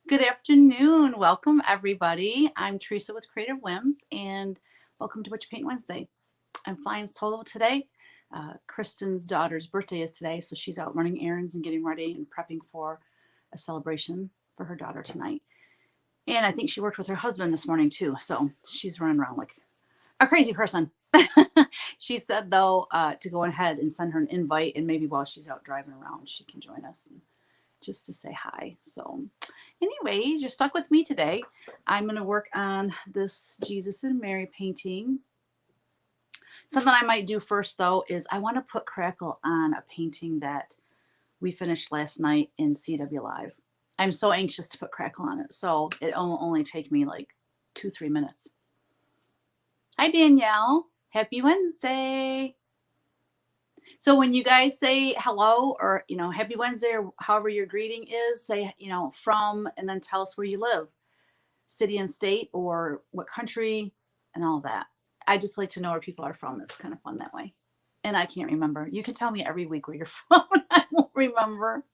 Good afternoon. Welcome, everybody. I'm Teresa with Creative Whims, and welcome to Whatcha Paint Wednesday. I'm flying solo today. Kristen's daughter's birthday is today, so she's out running errands and getting ready and prepping for a celebration for her daughter tonight. And I think she worked with her husband this morning too, so she's running around like a crazy person. She said, though, to go ahead and send her an invite, and maybe while she's out driving around, she can join us just to say hi. So anyways, you're stuck with me today. I'm going to work on this Jesus and Mary painting. Something I might do first, though, is I want to put Crackle on a painting that we finished last night in CW Live. I'm so anxious to put Crackle on it, so it'll only take me like 2-3 minutes. Hi, Danielle. Happy Wednesday. So when you guys say hello or, happy Wednesday or however your greeting is, say, from, and then tell us where you live, city and state, or what country, and all that. I just like to know where people are from. It's kind of fun that way. And I can't remember. You can tell me every week where you're from, and I won't remember.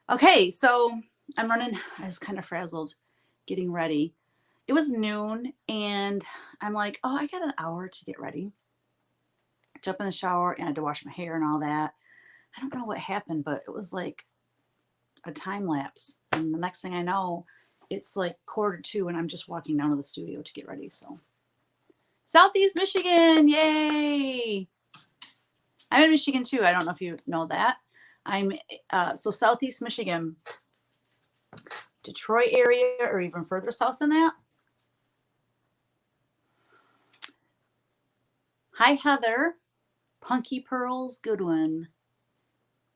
Okay, so I'm running. I was kind of frazzled getting ready. It was noon, and I'm like, oh, I got an hour to get ready. Jump in the shower, and I had to wash my hair and all that. I don't know what happened, but it was like a time lapse. And the next thing I know, it's like 1:45, and I'm just walking down to the studio to get ready. So, Southeast Michigan, yay! I'm in Michigan too. I don't know if you know that. I'm so Southeast Michigan, Detroit area, or even further south than that. Hi, Heather. Punky Pearls Goodwin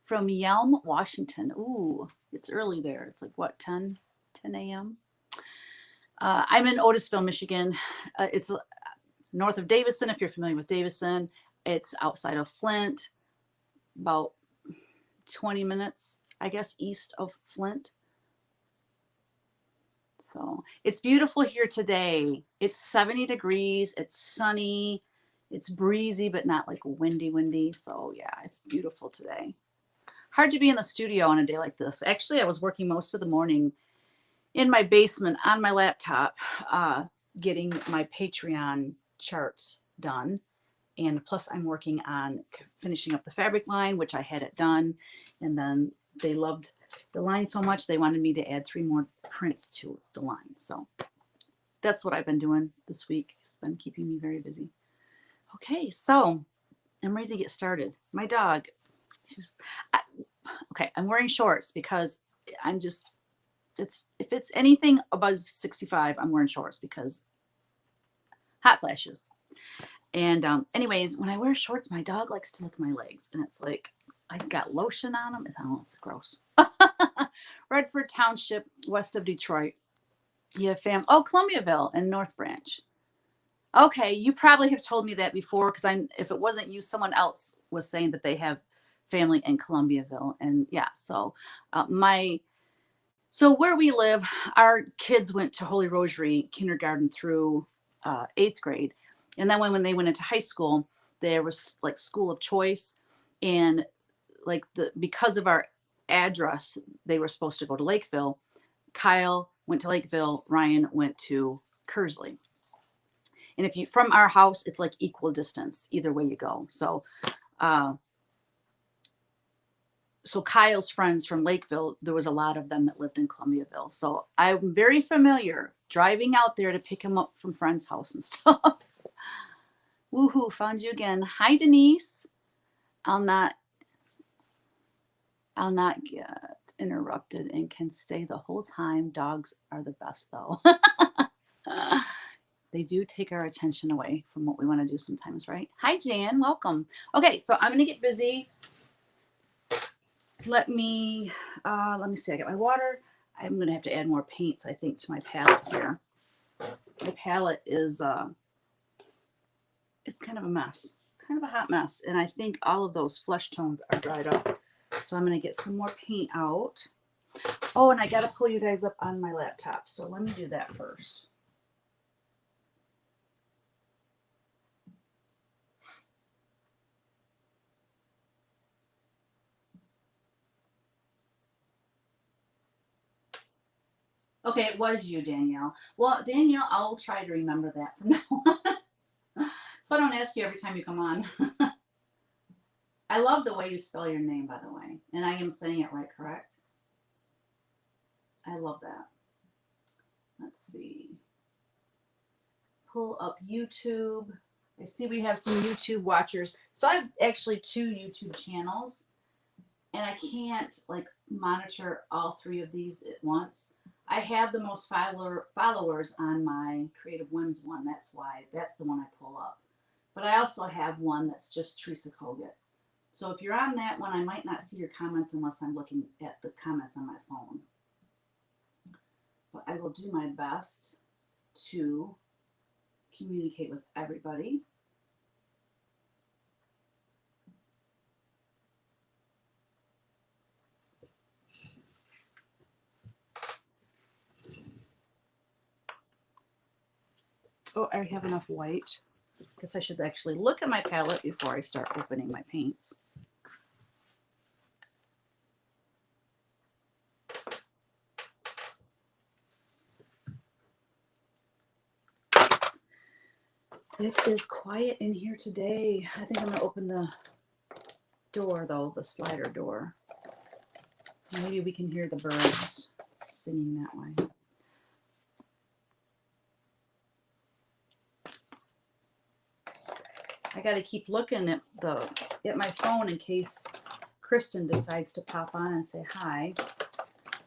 from Yelm, Washington. Ooh, it's early there. It's like what, 10 a.m. I'm in Otisville, Michigan. It's north of Davison, if you're familiar with Davison. It's outside of Flint, about 20 minutes, I guess, east of Flint. So it's beautiful here today. It's 70 degrees. It's sunny. It's breezy, but not like windy. So yeah, it's beautiful today. Hard to be in the studio on a day like this. Actually, I was working most of the morning in my basement on my laptop, getting my Patreon charts done. And plus I'm working on finishing up the fabric line, which I had it done. And then they loved the line so much, they wanted me to add 3 more prints to the line. So that's what I've been doing this week. It's been keeping me very busy. Okay, so I'm ready to get started. My dog, okay, I'm wearing shorts because I'm just, if it's anything above 65, I'm wearing shorts because hot flashes. And anyways, when I wear shorts, my dog likes to lick my legs, and it's like I've got lotion on them. Oh, it's gross. Redford Township, west of Detroit. You have Columbiaville and North Branch. Okay, you probably have told me that before because if it wasn't you, someone else was saying that they have family in Columbiaville, and yeah. So so where we live, our kids went to Holy Rosary kindergarten through 8th grade. And then when they went into high school, there was like school of choice. And like because of our address, they were supposed to go to Lakeville. Kyle went to Lakeville, Ryan went to Kersley. And if you from our house, it's like equal distance either way you go. So Kyle's friends from Lakeville, there was a lot of them that lived in Columbiaville. So I'm very familiar driving out there to pick him up from friends' house and stuff. Woohoo, found you again. Hi, Denise. I'll not get interrupted and can stay the whole time. Dogs are the best, though. They do take our attention away from what we want to do sometimes, right? Hi, Jan. Welcome. Okay, so I'm going to get busy. Let me see. I got my water. I'm going to have to add more paints, I think, to my palette here. My palette is, it's kind of a mess. Kind of a hot mess. And I think all of those flesh tones are dried up. So I'm going to get some more paint out. Oh, and I got to pull you guys up on my laptop. So let me do that first. Okay, it was you, Danielle. Well, Danielle, I'll try to remember that from now on. So I don't ask you every time you come on. I love the way you spell your name, by the way. And I am saying it right, correct? I love that. Let's see. Pull up YouTube. I see we have some YouTube watchers. So I have actually 2 YouTube channels, and I can't like monitor all 3 of these at once. I have the most followers on my Creative Whims one. That's why that's the one I pull up. But I also have one that's just Teresa Kogut. So if you're on that one, I might not see your comments unless I'm looking at the comments on my phone. But I will do my best to communicate with everybody. Oh, I have enough white. Guess I should actually look at my palette before I start opening my paints. It is quiet in here today. I think I'm going to open the door, though, the slider door. Maybe we can hear the birds singing that way. I got to keep looking at my phone in case Kristen decides to pop on and say hi.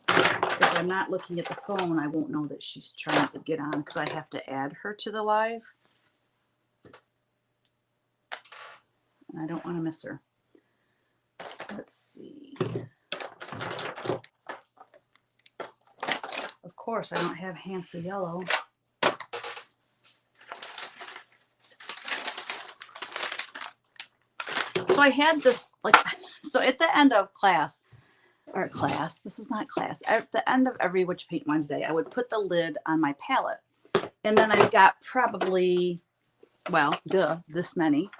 If I'm not looking at the phone, I won't know that she's trying to get on because I have to add her to the live. And I don't want to miss her. Let's see. Of course, I don't have Hansa Yellow. So I had this, so at the end of this is not class, at the end of every Whatcha Paint Wednesday, I would put the lid on my palette. And then I've got probably, this many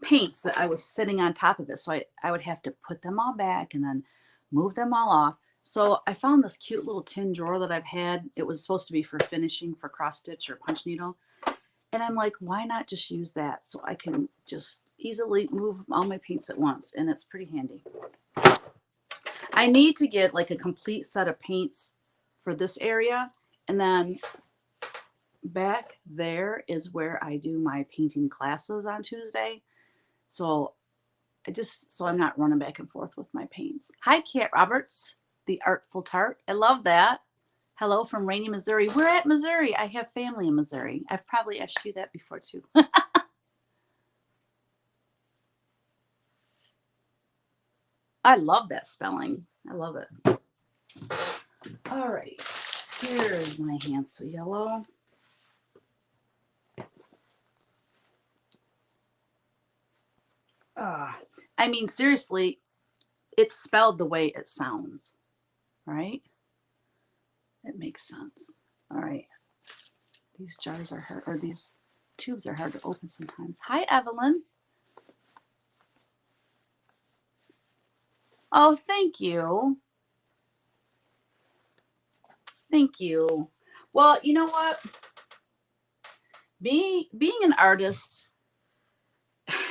paints that I was sitting on top of it. So I would have to put them all back and then move them all off. So I found this cute little tin drawer that I've had. It was supposed to be for finishing for cross stitch or punch needle. And I'm like, why not just use that so I can just easily move all my paints at once? And it's pretty handy. I need to get like a complete set of paints for this area. And then back there is where I do my painting classes on Tuesday. So I'm not running back and forth with my paints. Hi, Kat Roberts, the Artful Tart. I love that. Hello from rainy Missouri. We're at Missouri. I have family in Missouri. I've probably asked you that before too. I love that spelling. I love it. All right, here's my Hansa Yellow. I mean, seriously, it's spelled the way it sounds, right? It makes sense. All right. These jars are hard, or these tubes are hard to open sometimes. Hi, Evelyn. Oh, thank you. Thank you. Well, you know what? Being an artist,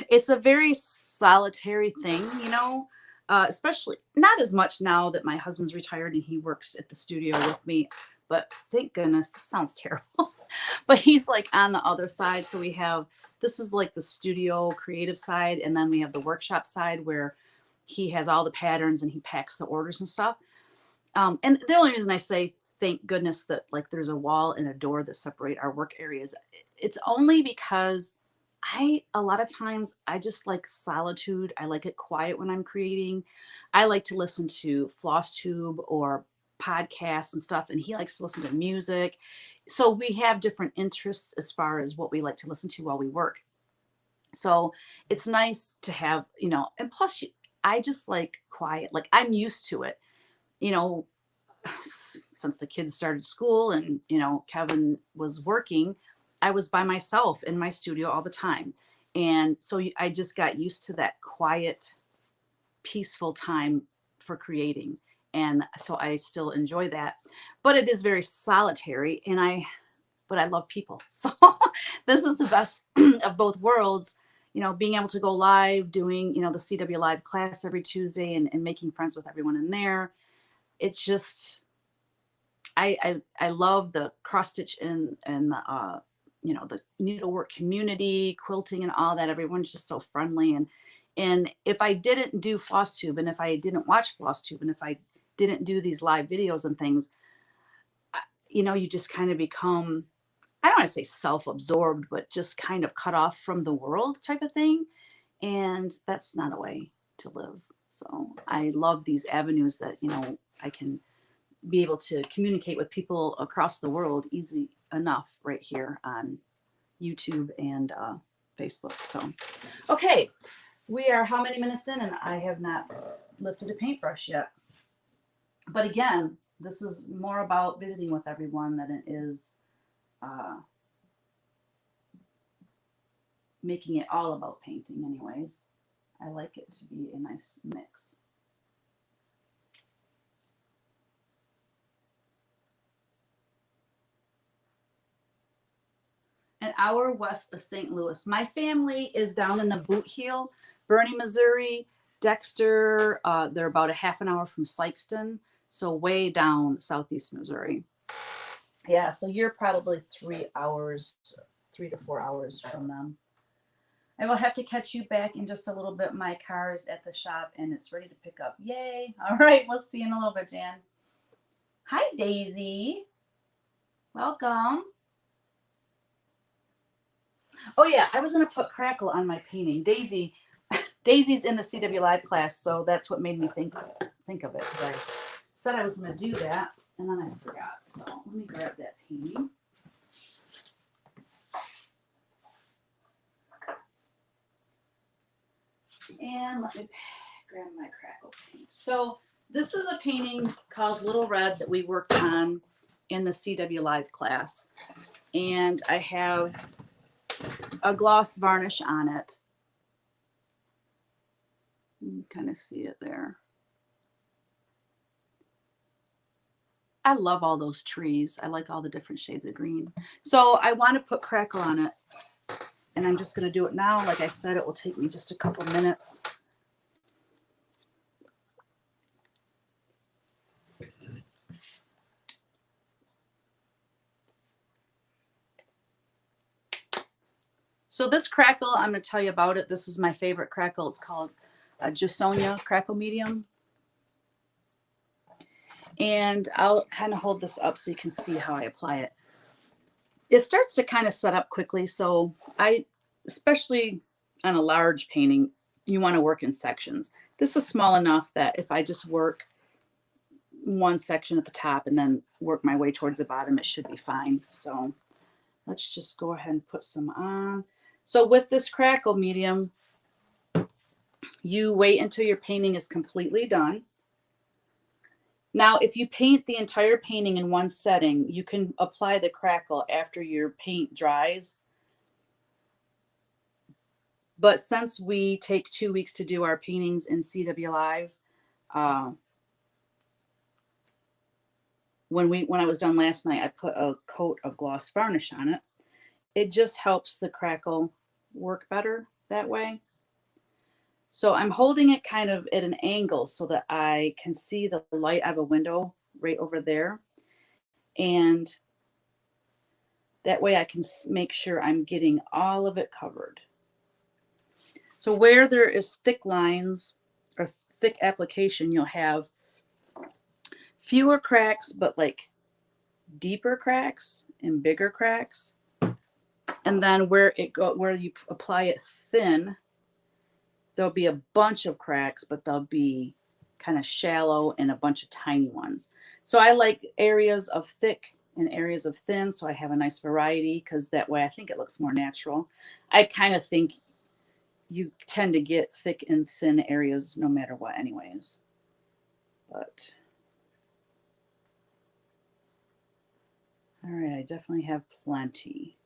it's a very solitary thing, you know, especially not as much now that my husband's retired and he works at the studio with me. But thank goodness, this sounds terrible. But he's like on the other side. So this is like the studio creative side. And then we have the workshop side where he has all the patterns and he packs the orders and stuff. And the only reason I say thank goodness that like there's a wall and a door that separate our work areas, it's only because a lot of times I just like solitude. I like it quiet when I'm creating. I like to listen to FlossTube or podcasts and stuff, and he likes to listen to music. So we have different interests as far as what we like to listen to while we work. So it's nice to have, you know, and plus I just like quiet. Like I'm used to it, you know, since the kids started school and, you know, Kevin was working, I was by myself in my studio all the time. And so I just got used to that quiet, peaceful time for creating. And so I still enjoy that, but it is very solitary, but I love people. So this is the best of both worlds, you know, being able to go live, doing, you know, the CW live class every Tuesday, and making friends with everyone in there. It's just, I love the cross stitch and the, you know, the needlework community, quilting and all that. Everyone's just so friendly. And if I didn't do FlossTube, and if I didn't watch FlossTube, and if I didn't do these live videos and things, you know, you just kind of become, I don't want to say self-absorbed, but just kind of cut off from the world type of thing. And that's not a way to live. So I love these avenues that, you know, I can be able to communicate with people across the world easy enough right here on YouTube and Facebook. So, okay, we are how many minutes in, and I have not lifted a paintbrush yet. But again, this is more about visiting with everyone than it is making it all about painting anyways. I like it to be a nice mix. An hour west of St. Louis. My family is down in the Boot Heel, Bernie, Missouri, Dexter. They're about a half an hour from Sikeston, so way down southeast Missouri. Yeah, so you're probably 3 hours, 3 to 4 hours from them. I will have to catch you back in just a little bit. My car is at the shop and it's ready to pick up. Yay. All right, we'll see you in a little bit, Jan. Hi, Daisy. Welcome. Oh yeah, I was gonna put Crackle on my painting. Daisy's in the CW Live class, so that's what made me think of it. I said I was gonna do that, and then I forgot. So let me grab that painting. And let me grab my Crackle paint. So this is a painting called Little Red that we worked on in the CW Live class. And I have a gloss varnish on it. You can kind of see it there. I love all those trees. I like all the different shades of green. So I want to put Crackle on it. And I'm just going to do it now. Like I said, it will take me just a couple minutes. So this Crackle, I'm going to tell you about it. This is my favorite Crackle. It's called Gisonia Crackle Medium. And I'll kind of hold this up so you can see how I apply it. It starts to kind of set up quickly. So especially on a large painting, you want to work in sections. This is small enough that if I just work one section at the top and then work my way towards the bottom, it should be fine. So let's just go ahead and put some on. So with this Crackle medium, you wait until your painting is completely done. Now, if you paint the entire painting in one setting, you can apply the Crackle after your paint dries. But since we take 2 weeks to do our paintings in CW Live, when I was done last night, I put a coat of gloss varnish on it. It just helps the Crackle work better that way. So I'm holding it kind of at an angle so that I can see the light out of a window right over there. And that way I can make sure I'm getting all of it covered. So where there is thick lines or thick application, you'll have fewer cracks, but like deeper cracks and bigger cracks. And then where you apply it thin, there'll be a bunch of cracks, but they'll be kind of shallow and a bunch of tiny ones. So I like areas of thick and areas of thin, so I have a nice variety, because that way I think it looks more natural. I kind of think you tend to get thick and thin areas no matter what anyways. But all right, I definitely have plenty.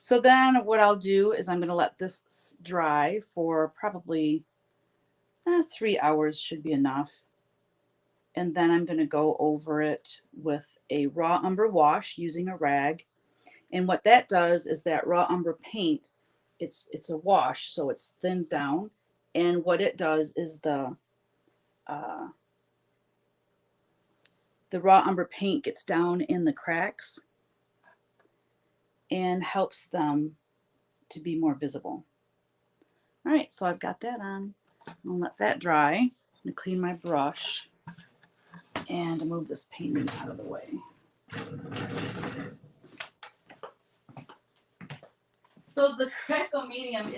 So then what I'll do is I'm going to let this dry for probably, 3 hours should be enough. And then I'm going to go over it with a raw umber wash using a rag. And what that does is that raw umber paint, it's a wash, so it's thinned down. And what it does is the raw umber paint gets down in the cracks and helps them to be more visible. All right, so I've got that on. I'll let that dry. I'm going to clean my brush and move this painting out of the way. So the Crackle medium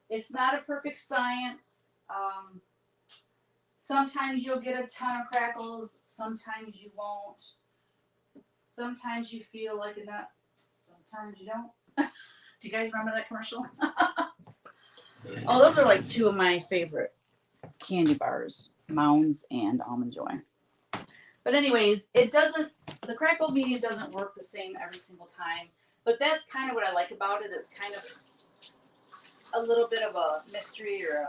it's not a perfect science. Sometimes you'll get a ton of crackles, sometimes you won't. Sometimes you feel like a nut, sometimes you don't. Do you guys remember that commercial? Oh, those are like two of my favorite candy bars, Mounds and Almond Joy. But anyways, the Crackle medium doesn't work the same every single time. But that's kind of what I like about it. It's kind of a little bit of a mystery or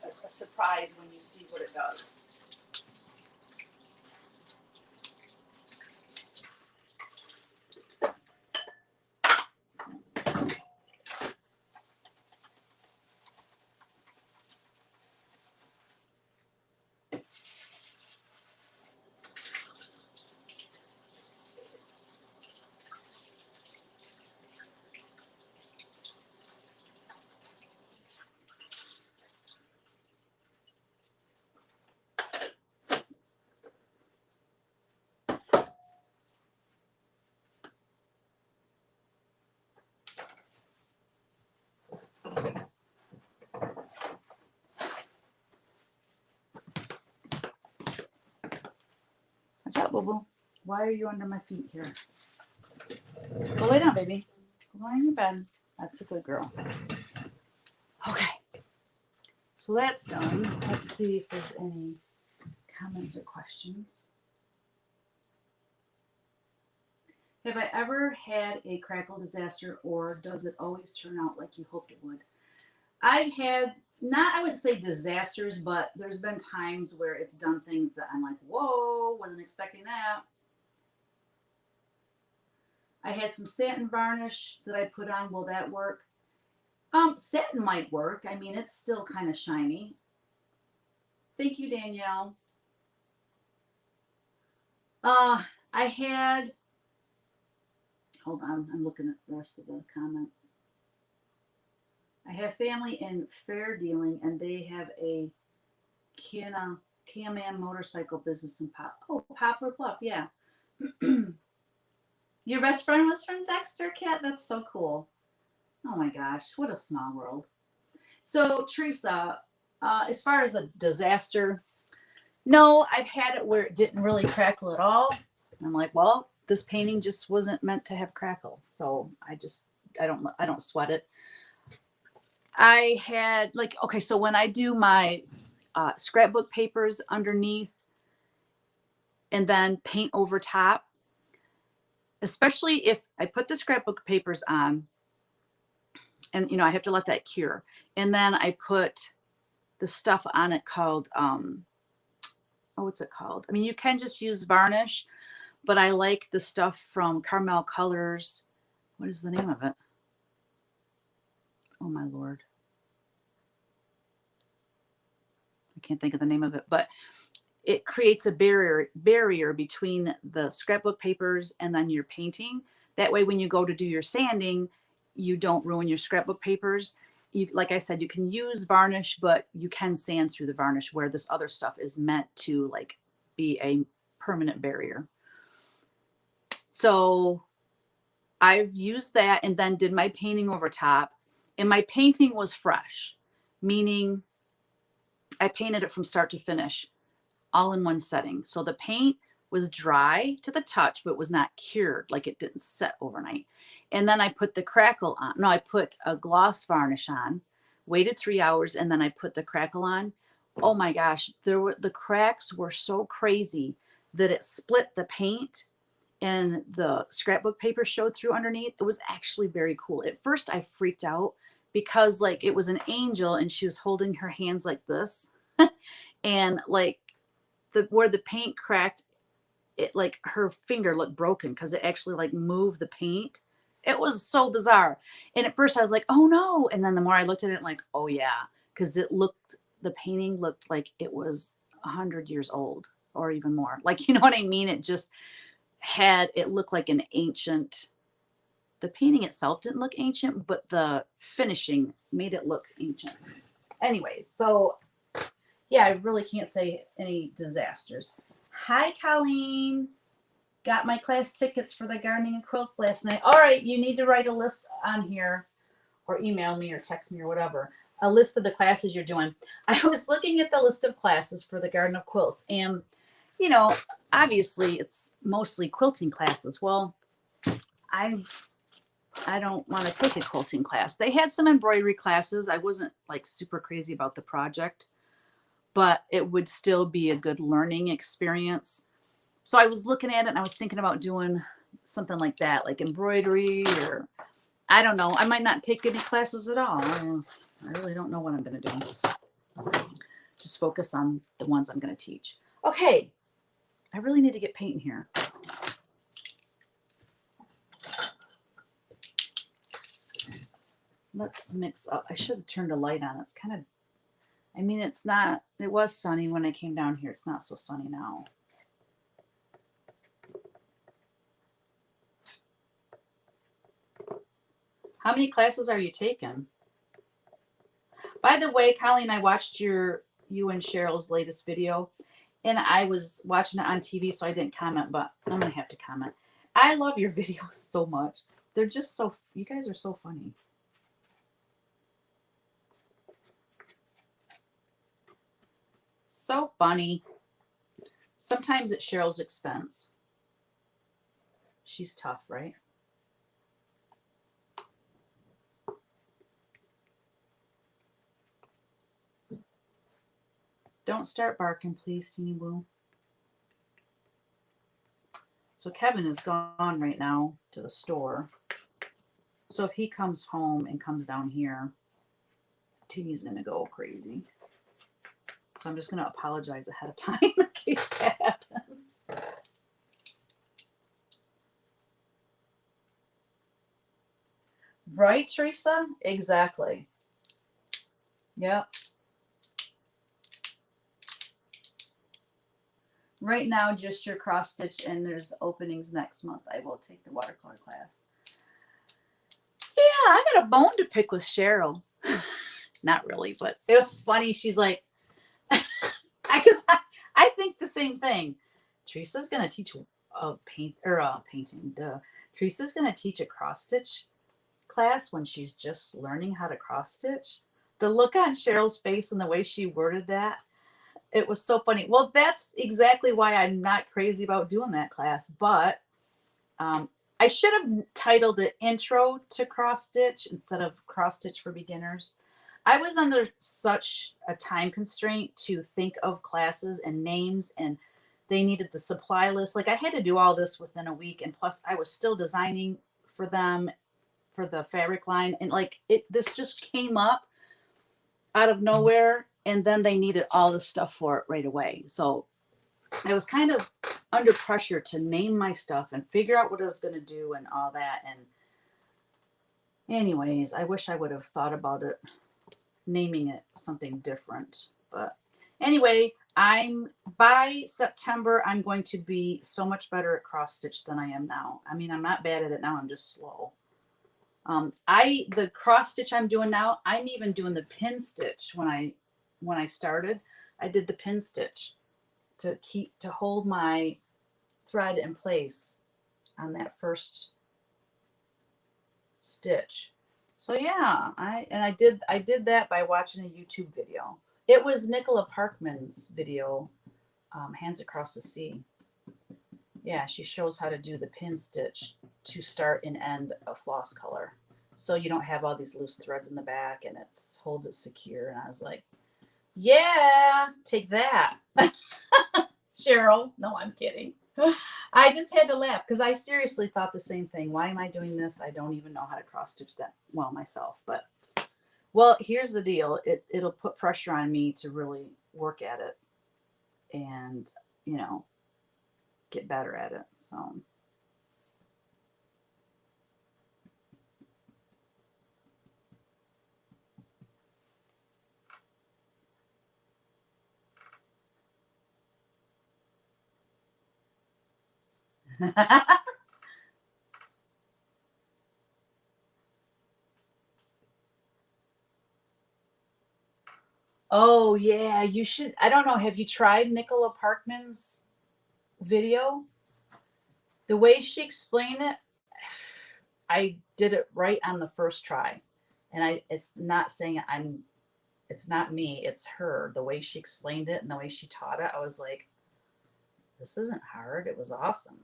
a surprise when you see what it does. Watch out, Boo-Boo. Why are you under my feet here? Go lay down, baby. Go lie in your bed. That's a good girl. Okay. So that's done. Let's see if there's any comments or questions. Have I ever had a crackle disaster, or does it always turn out like you hoped it would? I've had, not I would say disasters, but there's been times where it's done things that I'm like, whoa, wasn't expecting that. I had some satin varnish that I put on. Will that work? Satin might work. I mean, it's still kind of shiny. Thank you, Danielle. I had, hold on, I'm looking at the rest of the comments. I have family in fair dealing, and they have a Can-Am motorcycle business in Poplar Bluff, yeah. Your best friend was from Dexter, Kat? That's so cool. Oh my gosh, what a small world. So, Teresa, as far as a disaster, no, I've had it where it didn't really crackle at all. I'm like, well, this painting just wasn't meant to have crackle. So I don't sweat it. I had okay, so when I do my scrapbook papers underneath and then paint over top, especially if I put the scrapbook papers on and, I have to let that cure. And then I put the stuff on it called, what's it called? I mean, you can just use varnish, but I like the stuff from Carmel Colors. What is the name of it? Oh my Lord. I can't think of the name of it, but it creates a barrier between the scrapbook papers and then your painting. That way, when you go to do your sanding, you don't ruin your scrapbook papers. Like I said, you can use varnish, but you can sand through the varnish, where this other stuff is meant to be a permanent barrier. So I've used that and then did my painting over top, and my painting was fresh, meaning I painted it from start to finish, all in one setting. So the paint was dry to the touch, but was not cured, like it didn't set overnight. And then I put the Crackle on. No, I put a gloss varnish on, waited 3 hours, and then I put the Crackle on. Oh my gosh, the cracks were so crazy that it split the paint and the scrapbook paper showed through underneath. It was actually very cool. At first I freaked out because like it was an angel and she was holding her hands like this. And like where the paint cracked, it like her finger looked broken because it actually like moved the paint. It was so bizarre. And at first I was like, oh no. And then the more I looked at it, like, oh yeah, because the painting looked like it was 100 years old or even more. Like, you know what I mean? It looked like an ancient, the painting itself didn't look ancient, but the finishing made it look ancient. Anyways, so yeah, I really can't say any disasters. Hi, Colleen. Got my class tickets for the gardening and quilts last night. All right, you need to write a list on here or email me or text me or whatever. A list of the classes you're doing. I was looking at the list of classes for the Garden of Quilts, and you know, obviously it's mostly quilting classes. Well, I don't want to take a quilting class. They had some embroidery classes. I wasn't like super crazy about the project, but it would still be a good learning experience. So I was looking at it and I was thinking about doing something like that, like embroidery, or I don't know. I might not take any classes at all. I really don't know what I'm going to do. Just focus on the ones I'm going to teach. Okay. I really need to get paint in here. Let's mix up. I should have turned a light on. It's kind of, I mean, it's not, it was sunny when I came down here. It's not so sunny now. How many classes are you taking? By the way, Colleen, I watched you and Cheryl's latest video, and I was watching it on TV, so I didn't comment, but I'm going to have to comment. I love your videos so much. They're just so, you guys are so funny. So funny. Sometimes at Cheryl's expense. She's tough, right? Don't start barking, please, Teeny Boo. So Kevin is gone right now to the store. So if he comes home and comes down here, Teeny's going to go crazy. So I'm just going to apologize ahead of time in case that happens. Right, Teresa? Exactly. Yep. Right now, just your cross stitch, and there's openings next month. I will take the watercolor class. Yeah, I got a bone to pick with Cheryl. Not really, but it was funny. She's like, I think the same thing. Teresa's gonna teach painting. Teresa's gonna teach a cross stitch class when she's just learning how to cross stitch. The look on Cheryl's face and the way she worded that, it was so funny. Well, that's exactly why I'm not crazy about doing that class, but I should have titled it Intro to Cross Stitch instead of Cross Stitch for Beginners. I was under such a time constraint to think of classes and names, and they needed the supply list. Like I had to do all this within a week, and plus I was still designing for them for the fabric line, and like this just came up out of nowhere, and then they needed all the stuff for it right away. So I was kind of under pressure to name my stuff and figure out what I was going to do and all that. And anyways, I wish I would have thought about it, naming it something different. But anyway, by September, I'm going to be so much better at cross stitch than I am now. I mean, I'm not bad at it now. I'm just slow. The cross stitch I'm doing now, I'm even doing the pin stitch. When I started, I did the pin stitch to hold my thread in place on that first stitch. So yeah, I did that by watching a YouTube video. It was Nicola Parkman's video, Hands Across the Sea. Yeah, she shows how to do the pin stitch to start and end a floss color, so you don't have all these loose threads in the back, and it holds it secure. And I was like, yeah, take that. Cheryl. No, I'm kidding. I just had to laugh because I seriously thought the same thing. Why am I doing this? I don't even know how to cross stitch that well myself. But Well, here's the deal. It'll put pressure on me to really work at it and, you know, get better at it. So oh yeah, you should. I don't know. Have you tried Nicola Parkman's video? The way she explained it, I did it right on the first try. And it's not saying it's not me, it's her. The way she explained it and the way she taught it, I was like, this isn't hard. It was awesome.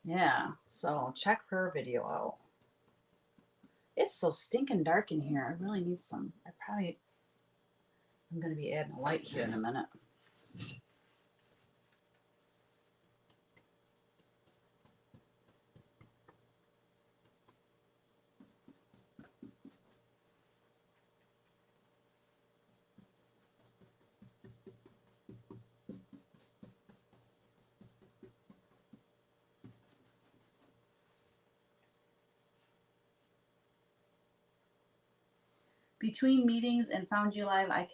Yeah. So check her video out. It's so stinking dark in here. I really need some. I'm going to be adding a light here in a minute. Between meetings and found you live, I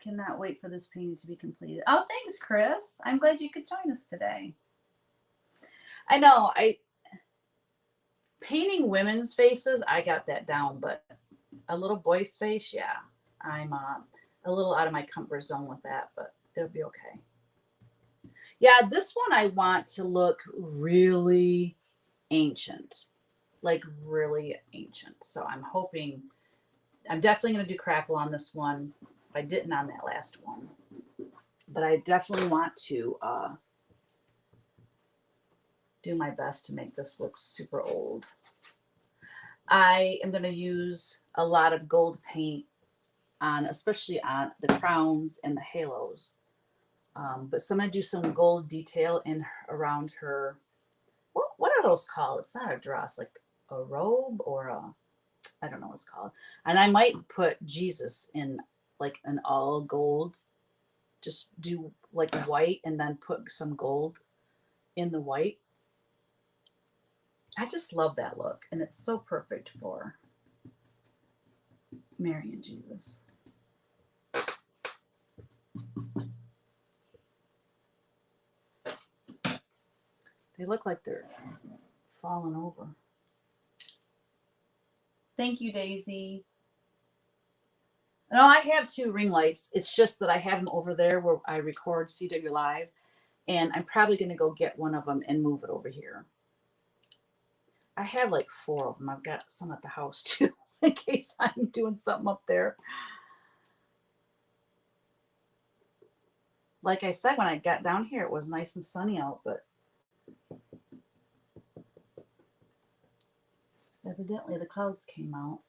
cannot wait for this painting to be completed. Oh, thanks, Chris. I'm glad you could join us today. I know I painting women's faces, I got that down, but a little boy's face, yeah, I'm a little out of my comfort zone with that, but it'll be okay. Yeah, this one I want to look really ancient, like really ancient. So I'm definitely going to do Crackle on this one. I didn't on that last one, but I definitely want to do my best to make this look super old. I am going to use a lot of gold paint on, especially on the crowns and the halos. But so I'm going to do some gold detail in around her. What are those called? It's not a dress, like a robe or I don't know what it's called. And I might put Jesus in like an all gold. Just do like white and then put some gold in the white. I just love that look, and it's so perfect for Mary and Jesus. They look like they're falling over. Thank you, Daisy. No, I have 2 ring lights. It's just that I have them over there where I record CW Live, and I'm probably going to go get one of them and move it over here. I have like 4 of them. I've got some at the house too, in case I'm doing something up there. Like I said, when I got down here, it was nice and sunny out, but evidently the clouds came out.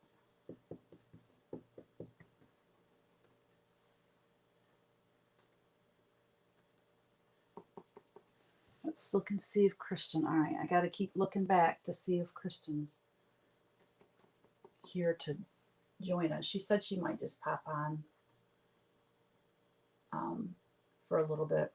Let's look and see if Kristen. All right, I got to keep looking back to see if Kristen's here to join us. She said she might just pop on for a little bit.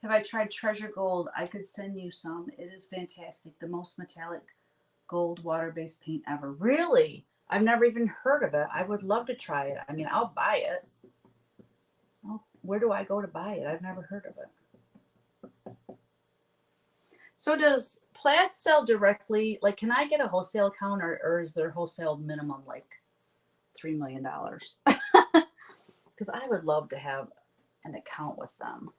Have I tried Treasure Gold? I could send you some. It is fantastic. The most metallic gold water-based paint ever. Really? I've never even heard of it. I would love to try it. I mean, I'll buy it. Oh, where do I go to buy it? I've never heard of it. So does Plaid sell directly? Like, can I get a wholesale account, or is their wholesale minimum like $3 million? Because I would love to have an account with them.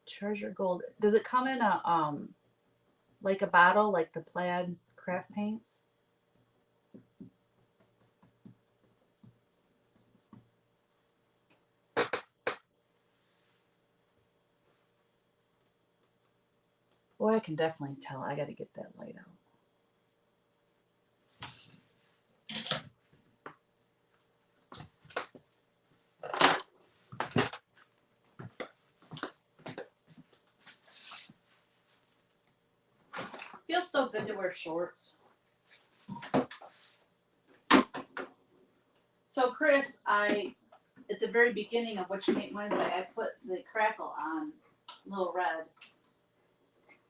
Treasure Gold. Does it come in a like a bottle, like the Plaid craft paints? Boy, I can definitely tell. I got to get that light out. Feels so good to wear shorts. So Chris, at the very beginning of Whatcha Paintin Wednesday, I put the Crackle on Little Red.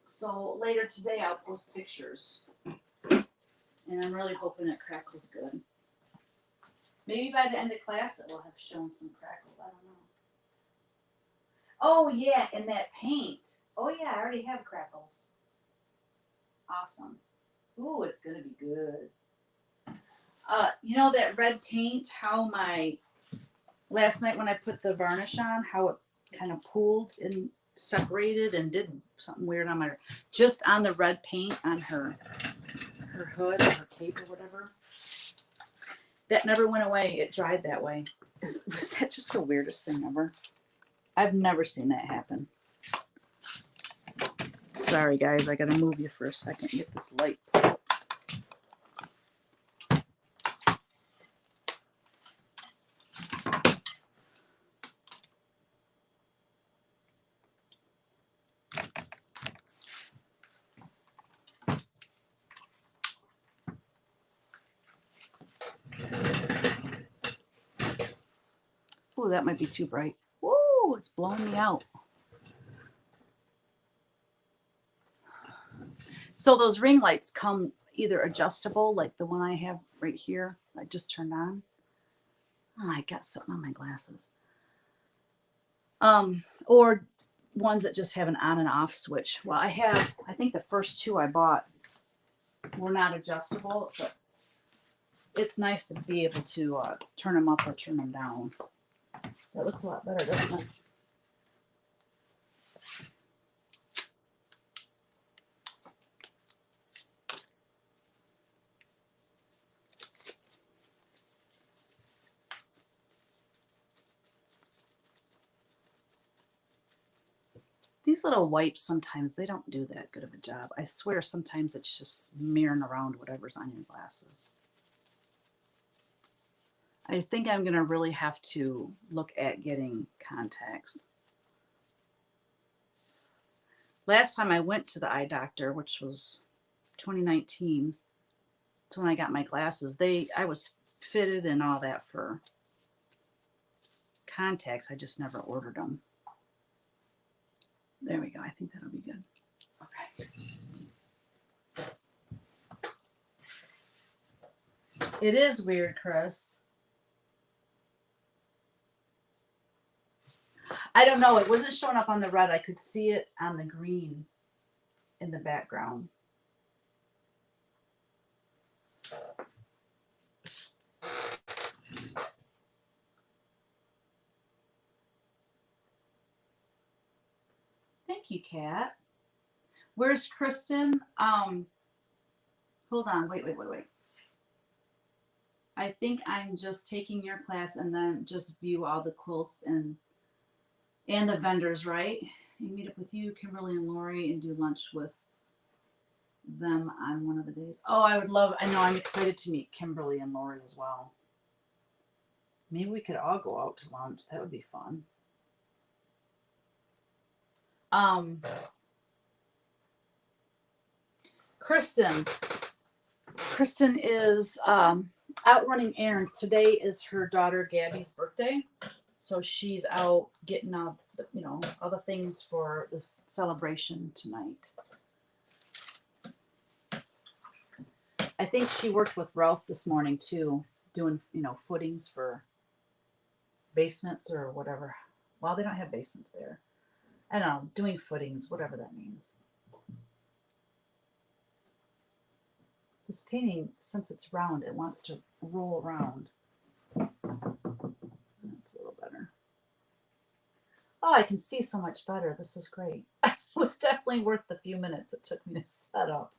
So later today I'll post pictures. And I'm really hoping that Crackle's good. Maybe by the end of class it will have shown some Crackles. I don't know. Oh yeah, and that paint. Oh yeah, I already have Crackles. Awesome. Ooh, it's gonna be good. You know that red paint, how last night when I put the varnish on, how it kind of pooled and separated and did something weird on just on the red paint on her hood or her cape or whatever. That never went away. It dried that way. Was that just the weirdest thing ever? I've never seen that happen. Sorry guys, I gotta move you for a second and get this light put up. Oh, that might be too bright. Woo, it's blowing me out. So those ring lights come either adjustable, like the one I have right here, I just turned on. Oh, I got something on my glasses. Or ones that just have an on and off switch. Well, I think the first two I bought were not adjustable, but it's nice to be able to turn them up or turn them down. That looks a lot better, doesn't it? These little wipes, sometimes they don't do that good of a job. I swear sometimes it's just smearing around whatever's on your glasses. I think I'm going to really have to look at getting contacts. Last time I went to the eye doctor, which was 2019, that's when I got my glasses. I was fitted and all that for contacts. I just never ordered them. There we go. I think that'll be good. Okay. It is weird, Chris. I don't know. It wasn't showing up on the red. I could see it on the green in the background. Thank you, Kat. Where's Kristen? Hold on. Wait. I think I'm just taking your class and then just view all the quilts and the vendors, right? And meet up with you, Kimberly and Lori, and do lunch with them on one of the days. Oh, I know I'm excited to meet Kimberly and Lori as well. Maybe we could all go out to lunch. That would be fun. Kristen. Kristen is out running errands. Today is her daughter Gabby's birthday, so she's out getting all the things for this celebration tonight. I think she worked with Ralph this morning too, doing footings for basements or whatever. Well, they don't have basements there. I don't know, doing footings, whatever that means. This painting, since it's round, it wants to roll around. That's a little better. Oh, I can see so much better. This is great. It was definitely worth the few minutes it took me to set up.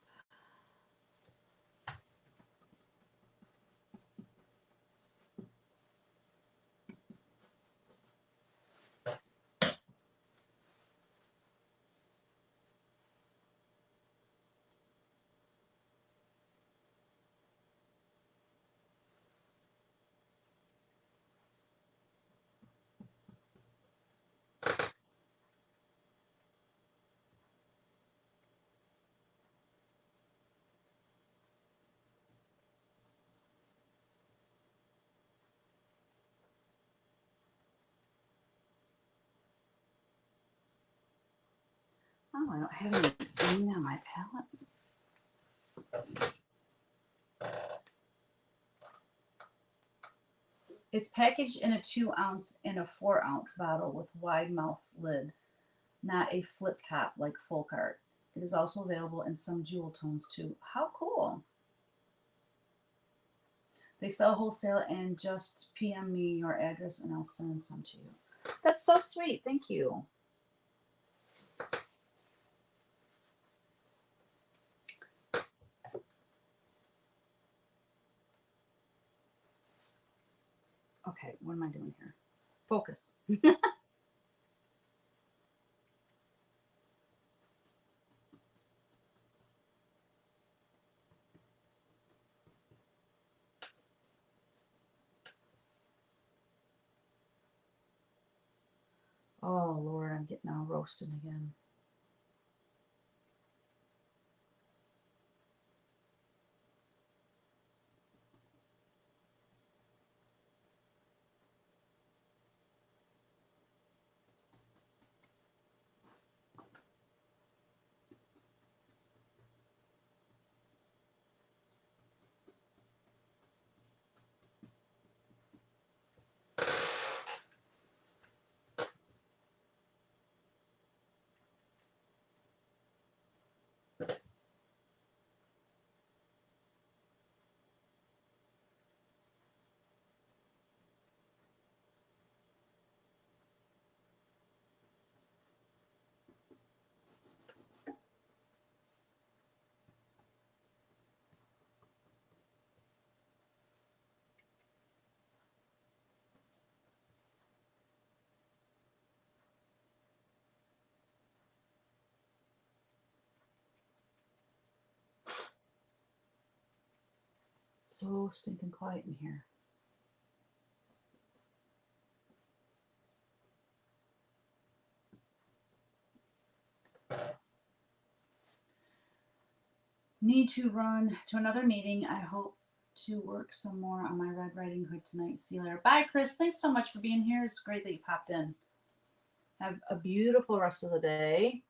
Oh, I don't have any green on my palette. It's packaged in a 2-ounce and a 4-ounce bottle with wide mouth lid, not a flip top like folk art. It is also available in some jewel tones too. How cool! They sell wholesale, and just PM me your address and I'll send some to you. That's so sweet. Thank you. Okay, what am I doing here? Focus. Oh, Lord, I'm getting all roasted again. So stinking quiet in here. Need to run to another meeting. I hope to work some more on my Red Riding Hood tonight. See you later. Bye, Chris. Thanks so much for being here. It's great that you popped in. Have a beautiful rest of the day.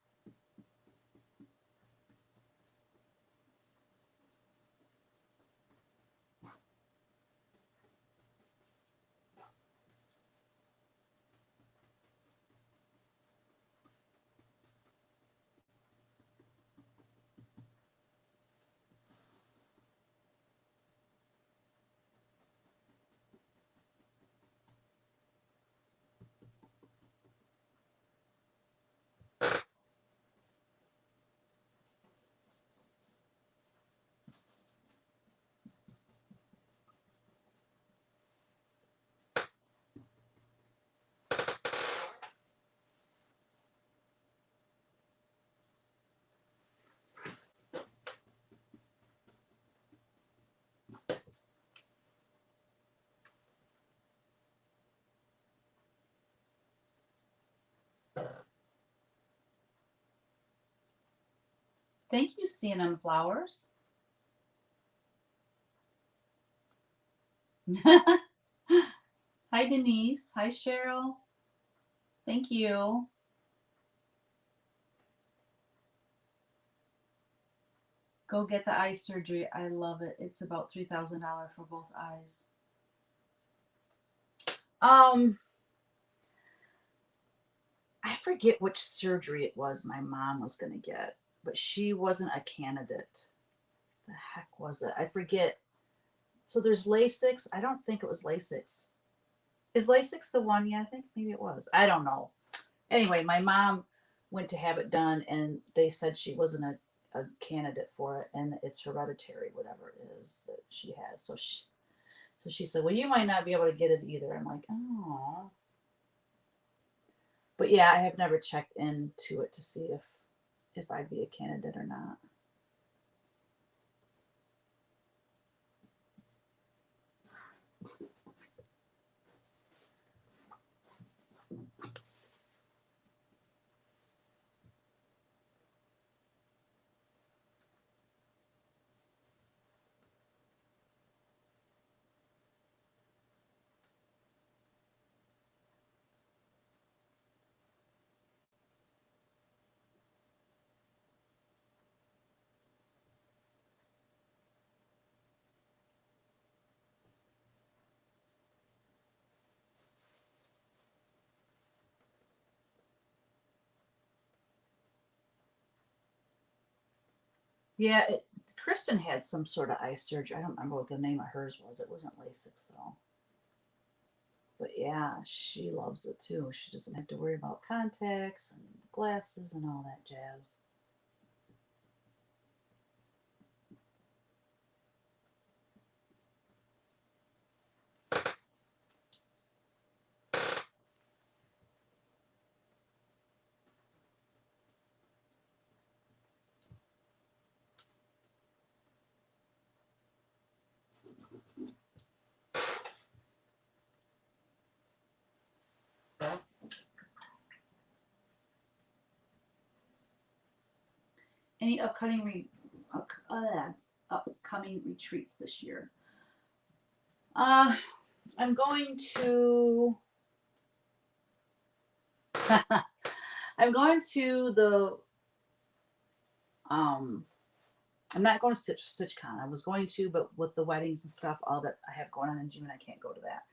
Thank you, C&M Flowers. Hi, Denise. Hi, Cheryl. Thank you. Go get the eye surgery. I love it. It's about $3,000 for both eyes. I forget which surgery it was my mom was going to get, but she wasn't a candidate. The heck was it? I forget. So there's LASIX. I don't think it was LASIX. Is LASIX the one? Yeah, I think maybe it was. I don't know. Anyway, my mom went to have it done, and they said she wasn't a candidate for it, and it's hereditary, whatever it is that she has. So she said, well, you might not be able to get it either. I'm like, oh. But yeah, I have never checked into it to see if I'd be a candidate or not. Yeah, Kristen had some sort of eye surgery. I don't remember what the name of hers was. It wasn't LASIX though. But yeah, she loves it too. She doesn't have to worry about contacts and glasses and all that jazz. Any upcoming retreats this year? I'm going to. I'm going to the. I'm not going to StitchCon. I was going to, but with the weddings and stuff, all that I have going on in June, I can't go to that.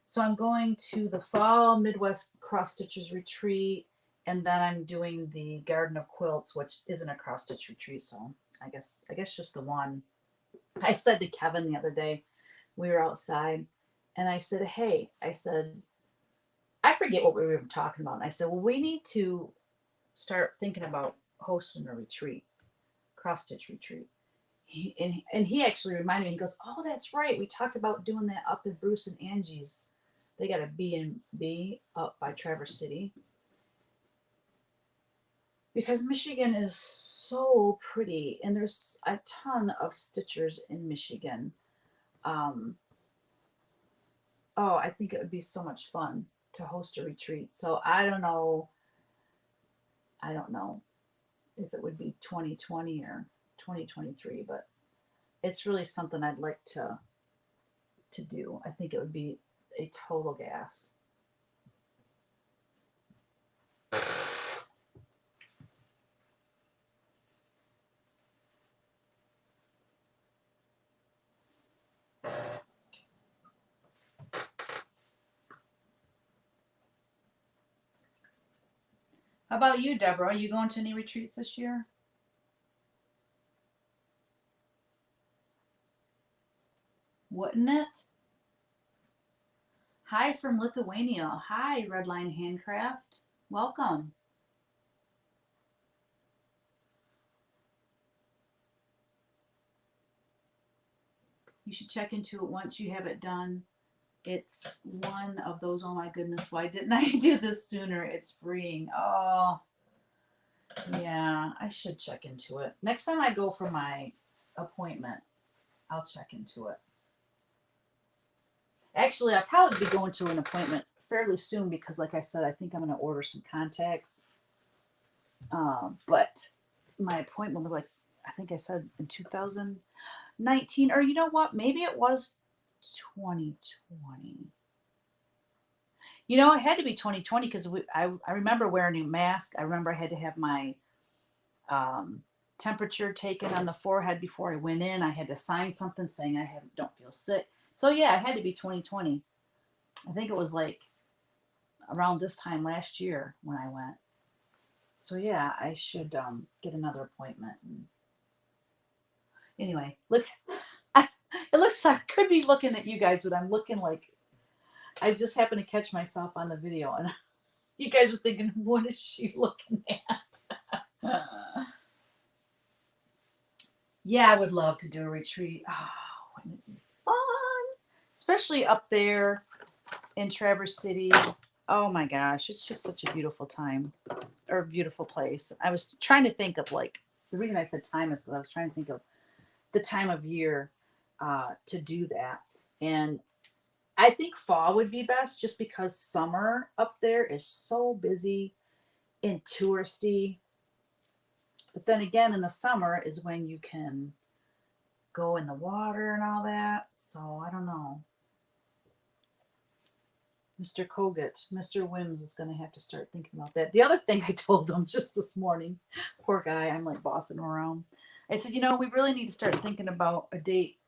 So I'm going to the Fall Midwest Cross Stitchers Retreat, and then I'm doing the Garden of Quilts, which isn't a cross stitch retreat. So I guess just the one. I said to Kevin the other day, we were outside, and I said, "Hey," I said, I forget what we were talking about. And I said, "Well, we need to start thinking about hosting a retreat, cross stitch retreat." And he actually reminded me. He goes, "Oh, that's right. We talked about doing that up in Bruce and Angie's. They got a B&B up by Traverse City." Because Michigan is so pretty, and there's a ton of stitchers in Michigan. Oh, I think it would be so much fun to host a retreat. So I don't know. I don't know if it would be 2020 or 2023, but it's really something I'd like to do. I think it would be a total gas. How about you, Deborah? Are you going to any retreats this year? Wouldn't it? Hi from Lithuania. Hi, Redline Handcraft. Welcome. You should check into it once you have it done. It's one of those, oh my goodness, why didn't I do this sooner? It's freeing. Oh, yeah, I should check into it. Next time I go for my appointment, I'll check into it. Actually, I'll probably be going to an appointment fairly soon because, like I said, I think I'm going to order some contacts. But my appointment was like, I think I said in 2019, or you know what? Maybe it was 2020. You know, it had to be 2020 because I remember wearing a mask. I remember I had to have my um, temperature taken on the forehead before I went in. I had to sign something saying don't feel sick. So yeah, it had to be 2020. I think it was like around this time last year when I went. So yeah, I should get another appointment. And anyway, look, it looks like I could be looking at you guys, but I'm looking like I just happened to catch myself on the video, and you guys are thinking, what is she looking at? Yeah, I would love to do a retreat. Oh, wouldn't it be fun? Especially up there in Traverse City. Oh my gosh, it's just such a beautiful time or beautiful place. I was trying to think of like the reason I said time is because I was trying to think of the time of year to do that. And I think fall would be best just because summer up there is so busy and touristy. But then again, in the summer is when you can go in the water and all that. So I don't know. Mr. Kogut, Mr. Wims is going to have to start thinking about that. The other thing I told them just this morning, poor guy, I'm like bossing him around. I said, you know, we really need to start thinking about a date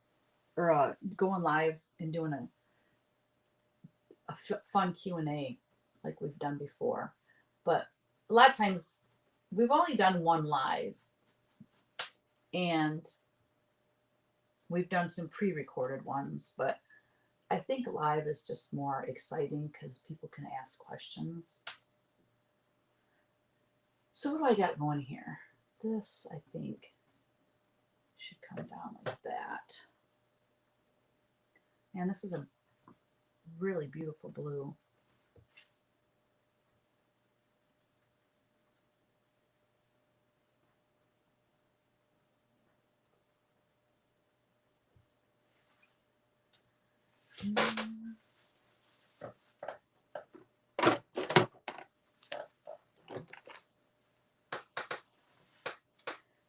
or going live and doing a fun Q&A like we've done before. But a lot of times we've only done one live and we've done some pre-recorded ones, but I think live is just more exciting because people can ask questions. So what do I got going here? This, I think, should come down like that. And this is a really beautiful blue.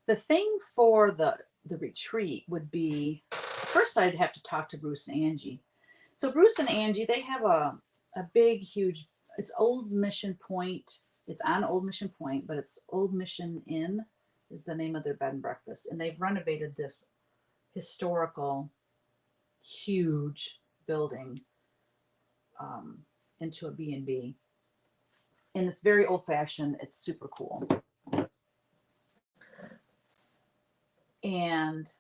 The thing for the retreat would be, first I'd have to talk to Bruce and Angie. So Bruce and Angie, they have a big, huge, it's Old Mission Point. It's on Old Mission Point, but it's Old Mission Inn is the name of their bed and breakfast. And they've renovated this historical, huge building into a B&B. And it's very old fashioned. It's super cool. And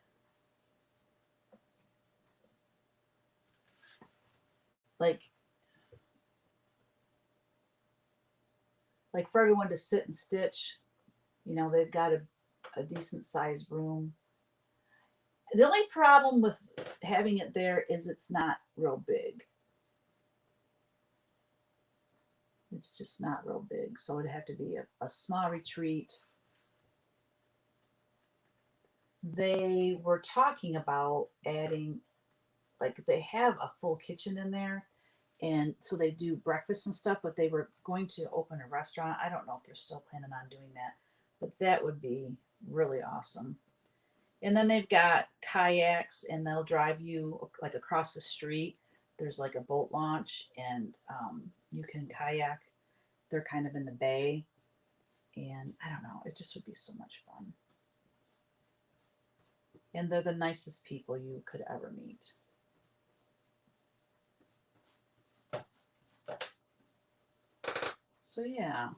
like for everyone to sit and stitch, you know, they've got a decent sized room. The only problem with having it there is it's not real big. It's just not real big. So it'd have to be a small retreat. They were talking about adding, like, they have a full kitchen in there. And so they do breakfast and stuff, but they were going to open a restaurant. I don't know if they're still planning on doing that, but that would be really awesome. And then they've got kayaks, and they'll drive you like across the street. There's like a boat launch, and you can kayak. They're kind of in the bay, and I don't know. It just would be so much fun. And they're the nicest people you could ever meet. So yeah.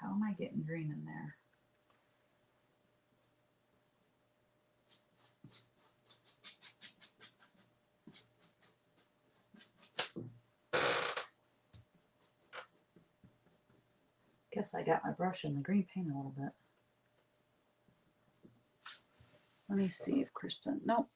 How am I getting green in there? Guess I got my brush in the green paint a little bit. Let me see if Kristen, nope.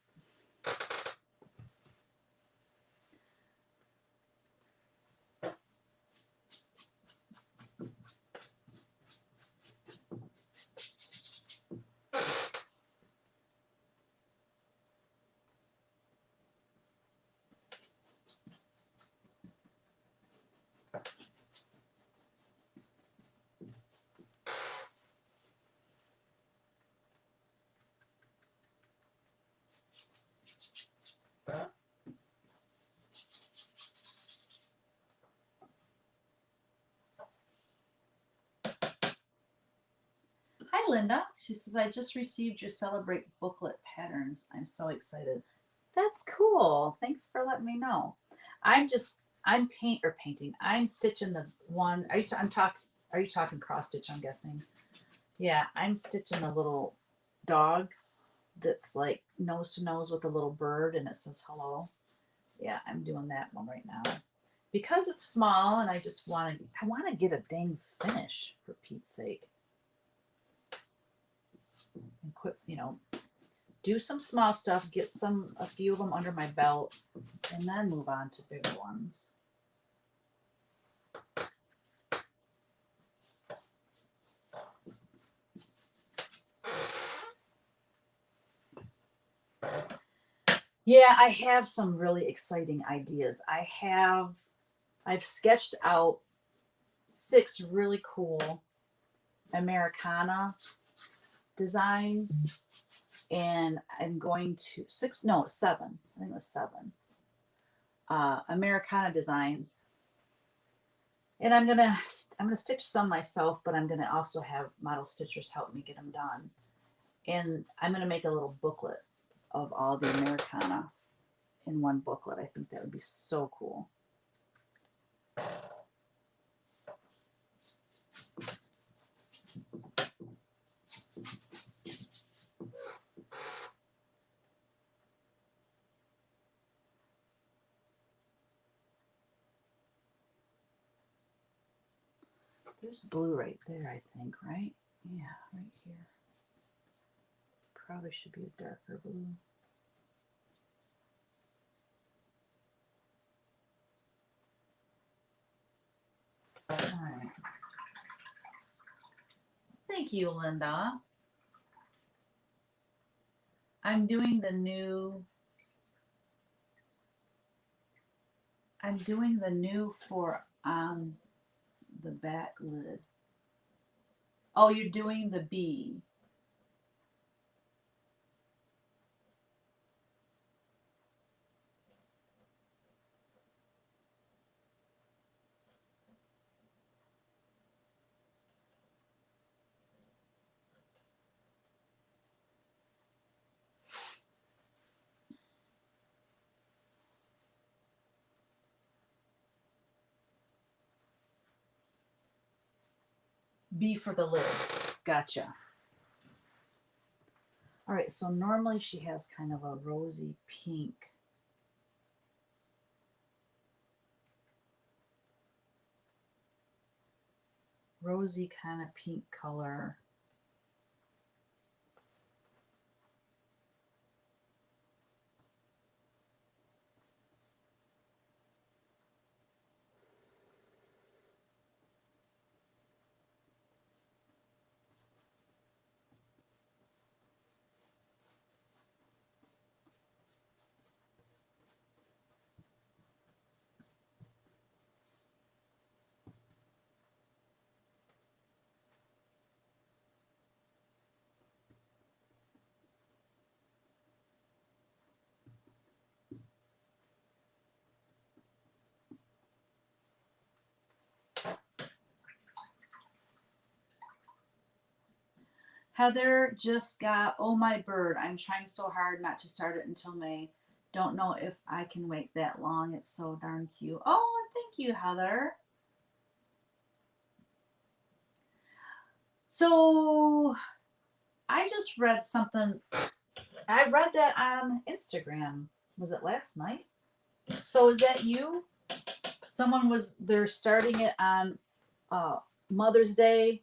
Hi, Linda. She says, I just received your Celebrate booklet patterns. I'm so excited. That's cool. Thanks for letting me know. I'm painting. I'm stitching the one. Are you talking cross stitch, I'm guessing? Yeah, I'm stitching a little dog that's like nose to nose with a little bird and it says hello. Yeah, I'm doing that one right now. Because it's small and I want to get a dang finish for Pete's sake. And quit, do some small stuff, get a few of them under my belt, and then move on to bigger ones. Yeah, I have some really exciting ideas. I've sketched out 6 really cool Americana designs, and I'm going to 7. I think it was 7 Americana designs, and I'm gonna stitch some myself, but I'm gonna also have model stitchers help me get them done, and I'm gonna make a little booklet of all the Americana in one booklet. I think that would be so cool. There's blue right there, I think, right? Yeah, right here. Probably should be a darker blue. All right. Thank you, Linda. I'm doing the new for the back lid. Oh, you're doing the bee. B for the lid. Gotcha. All right, so normally she has kind of a rosy pink. Rosy kind of pink color. Heather just got Oh My Bird. I'm trying so hard not to start it until May. Don't know if I can wait that long. It's so darn cute. Oh, thank you, Heather. So I just read something. I read that on Instagram. Was it last night? So is that you? They're starting it on Mother's Day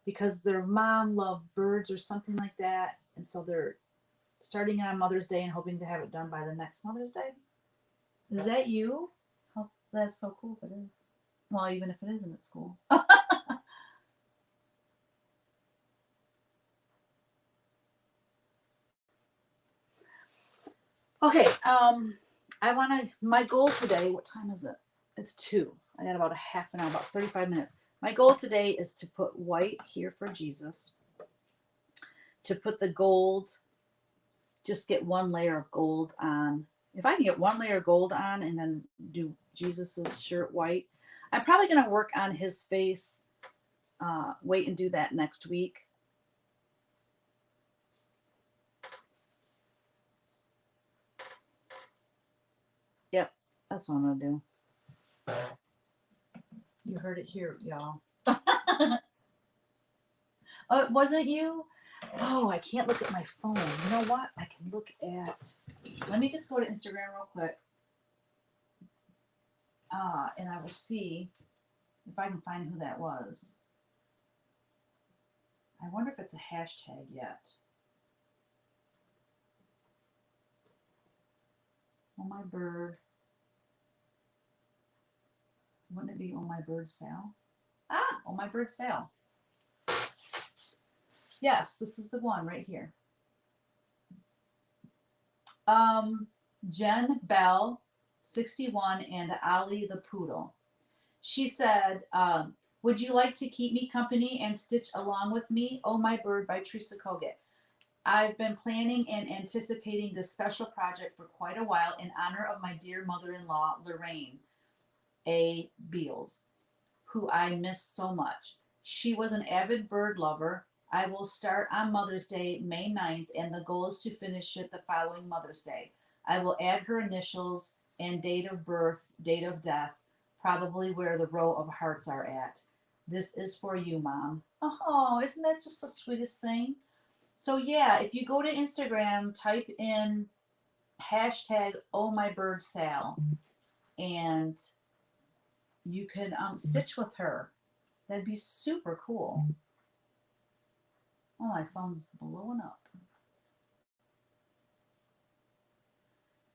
because their mom loved birds or something like that. And so they're starting it on Mother's Day and hoping to have it done by the next Mother's Day. Is that you? Oh, that's so cool if it is. Well, even if it isn't, it's cool. Okay, my goal today, what time is it? It's 2. I got about a half an hour, about 35 minutes. My goal today is to put white here for Jesus, to put the gold, just get one layer of gold on. If I can get one layer of gold on and then do Jesus's shirt white, I'm probably going to work on his face, wait and do that next week. Yep, that's what I'm going to do. You heard it here, y'all. Oh, it wasn't you? Oh, I can't look at my phone. You know what? I can look at. Let me just go to Instagram real quick. And I will see if I can find who that was. I wonder if it's a hashtag yet. Oh, my bird. Wouldn't it be Oh My Bird Sal? Ah, Oh My Bird Sal. Yes, this is the one right here. Jen Bell, 61, and Ali the Poodle. She said, would you like to keep me company and stitch along with me? Oh My Bird by Teresa Kogut. I've been planning and anticipating this special project for quite a while in honor of my dear mother-in-law, Lorraine A. Beals, who I miss so much. She was an avid bird lover. I will start on Mother's Day, May 9th, and the goal is to finish it the following Mother's Day. I will add her initials and date of birth, date of death, probably where the row of hearts are at. This is for you, Mom. Oh, isn't that just the sweetest thing? So yeah, if you go to Instagram, type in hashtag Oh My Bird Sal, and you can stitch with her. That'd be super cool. Oh, my phone's blowing up.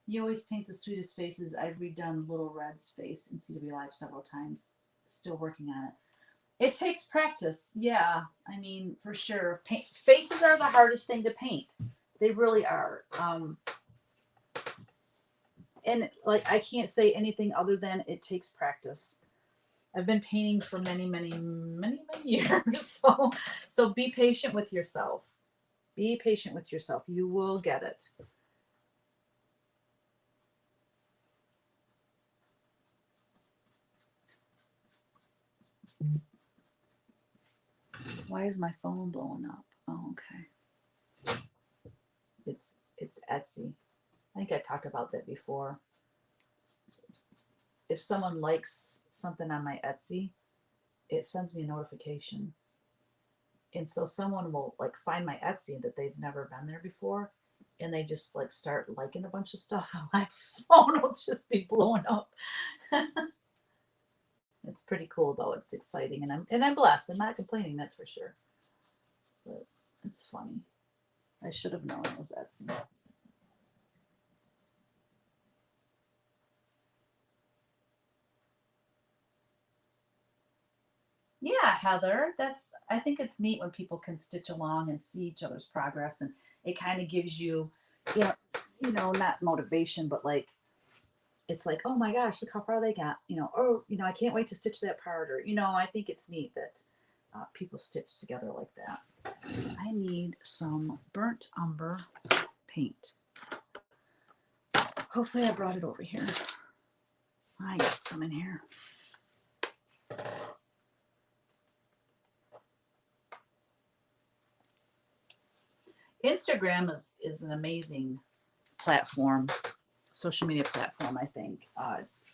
You always paint the sweetest faces. I've redone Little Red's face in CW Live several times. Still working on it. It takes practice. Yeah, I mean, for sure. Faces are the hardest thing to paint. They really are. And like, I can't say anything other than it takes practice. I've been painting for many, many, many, many years. So be patient with yourself. Be patient with yourself. You will get it. Why is my phone blowing up? Oh, okay. It's Etsy. I think I talked about that before. If someone likes something on my Etsy, it sends me a notification. And so someone will like find my Etsy that they've never been there before, and they just like start liking a bunch of stuff, and my phone will just be blowing up. It's pretty cool though. It's exciting, and I'm blessed. I'm not complaining, that's for sure. But it's funny. I should have known it was Etsy. Yeah, Heather, I think it's neat when people can stitch along and see each other's progress, and it kind of gives you, not motivation, but like it's like, oh my gosh, look how far they got, or I can't wait to stitch that part, or I think it's neat that people stitch together like that. I need some burnt umber paint. Hopefully I brought it over here. I got some in here. Instagram is an amazing platform, social media platform, I think. It's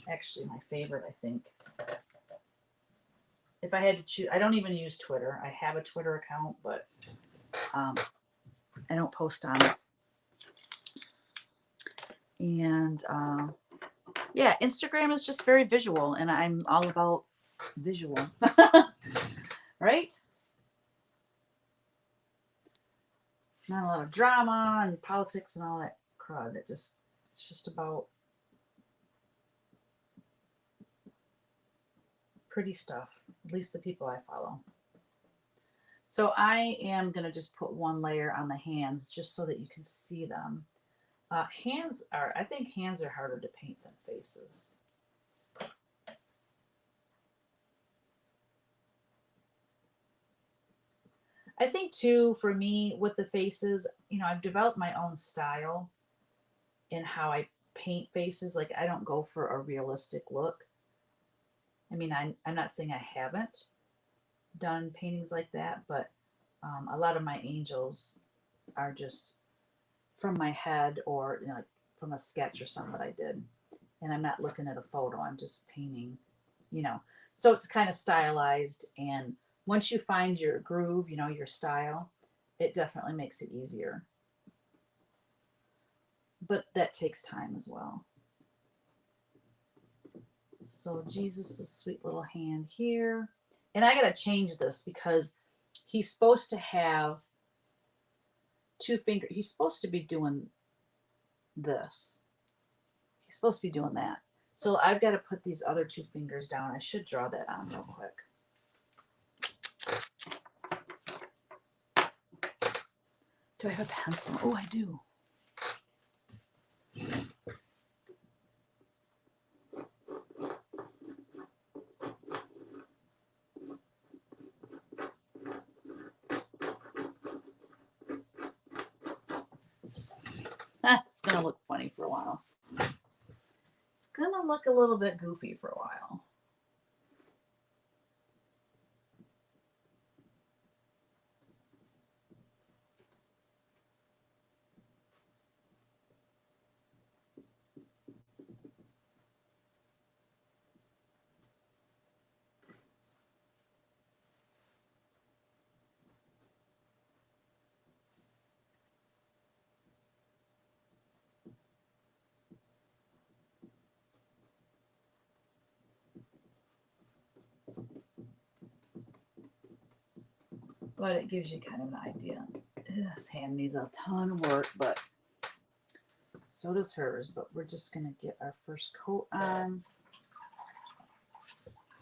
actually my favorite, I think. If I had to choose, I don't even use Twitter. I have a Twitter account, but I don't post on it. And yeah, Instagram is just very visual, and I'm all about visual. Right? Not a lot of drama and politics and all that crud. It's just about pretty stuff. At least the people I follow. So I am going to just put one layer on the hands just so that you can see them. I think hands are harder to paint than faces. I think too, for me with the faces, I've developed my own style in how I paint faces. Like I don't go for a realistic look. I mean, I'm not saying I haven't done paintings like that, but a lot of my angels are just from my head or like from a sketch or something that I did. And I'm not looking at a photo, I'm just painting, you know. So it's kind of stylized. And once you find your groove, your style, it definitely makes it easier. But that takes time as well. So Jesus' sweet little hand here. And I got to change this because he's supposed to have two fingers. He's supposed to be doing this. He's supposed to be doing that. So I've got to put these other two fingers down. I should draw that on real quick. Do I have a pencil? Oh, I do. That's going to look funny for a while. It's going to look a little bit goofy for a while. But it gives you kind of an idea. This hand needs a ton of work, but so does hers. But we're just going to get our first coat on.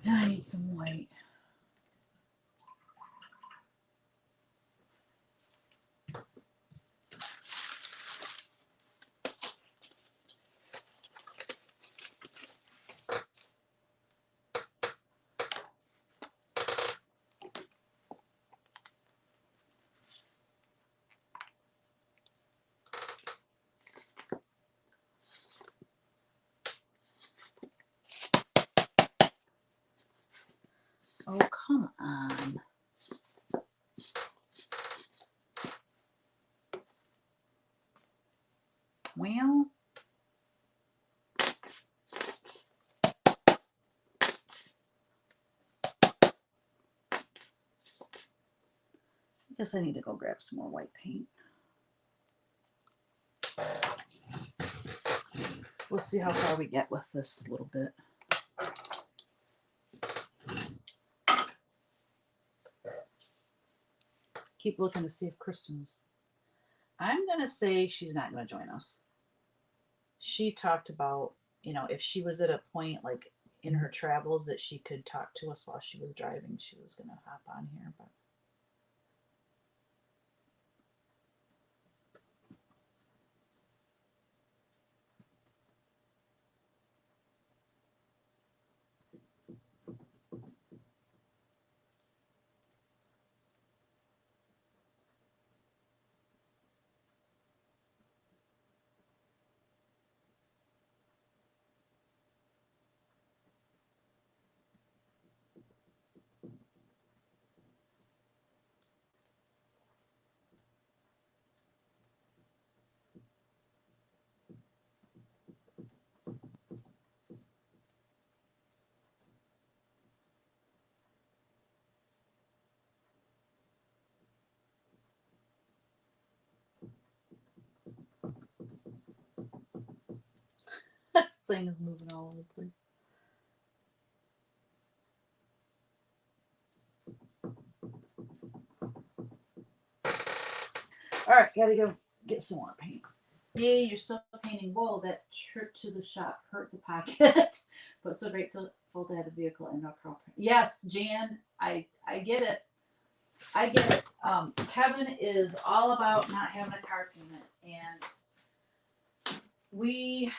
And I need some white. Oh, come on. Well, I guess I need to go grab some more white paint. We'll see how far we get with this a little bit. Keep looking to see if Kristen's... I'm going to say she's not going to join us. She talked about, if she was at a point like in her travels that she could talk to us while she was driving, she was going to hop on here, but this thing is moving all over the place. All right, gotta go get some more paint. Yay, you're still painting. Whoa, that trip to the shop hurt the pocket. But so grateful to have the vehicle and no car. Yes, Jan, I get it. I get it. Kevin is all about not having a car payment, and we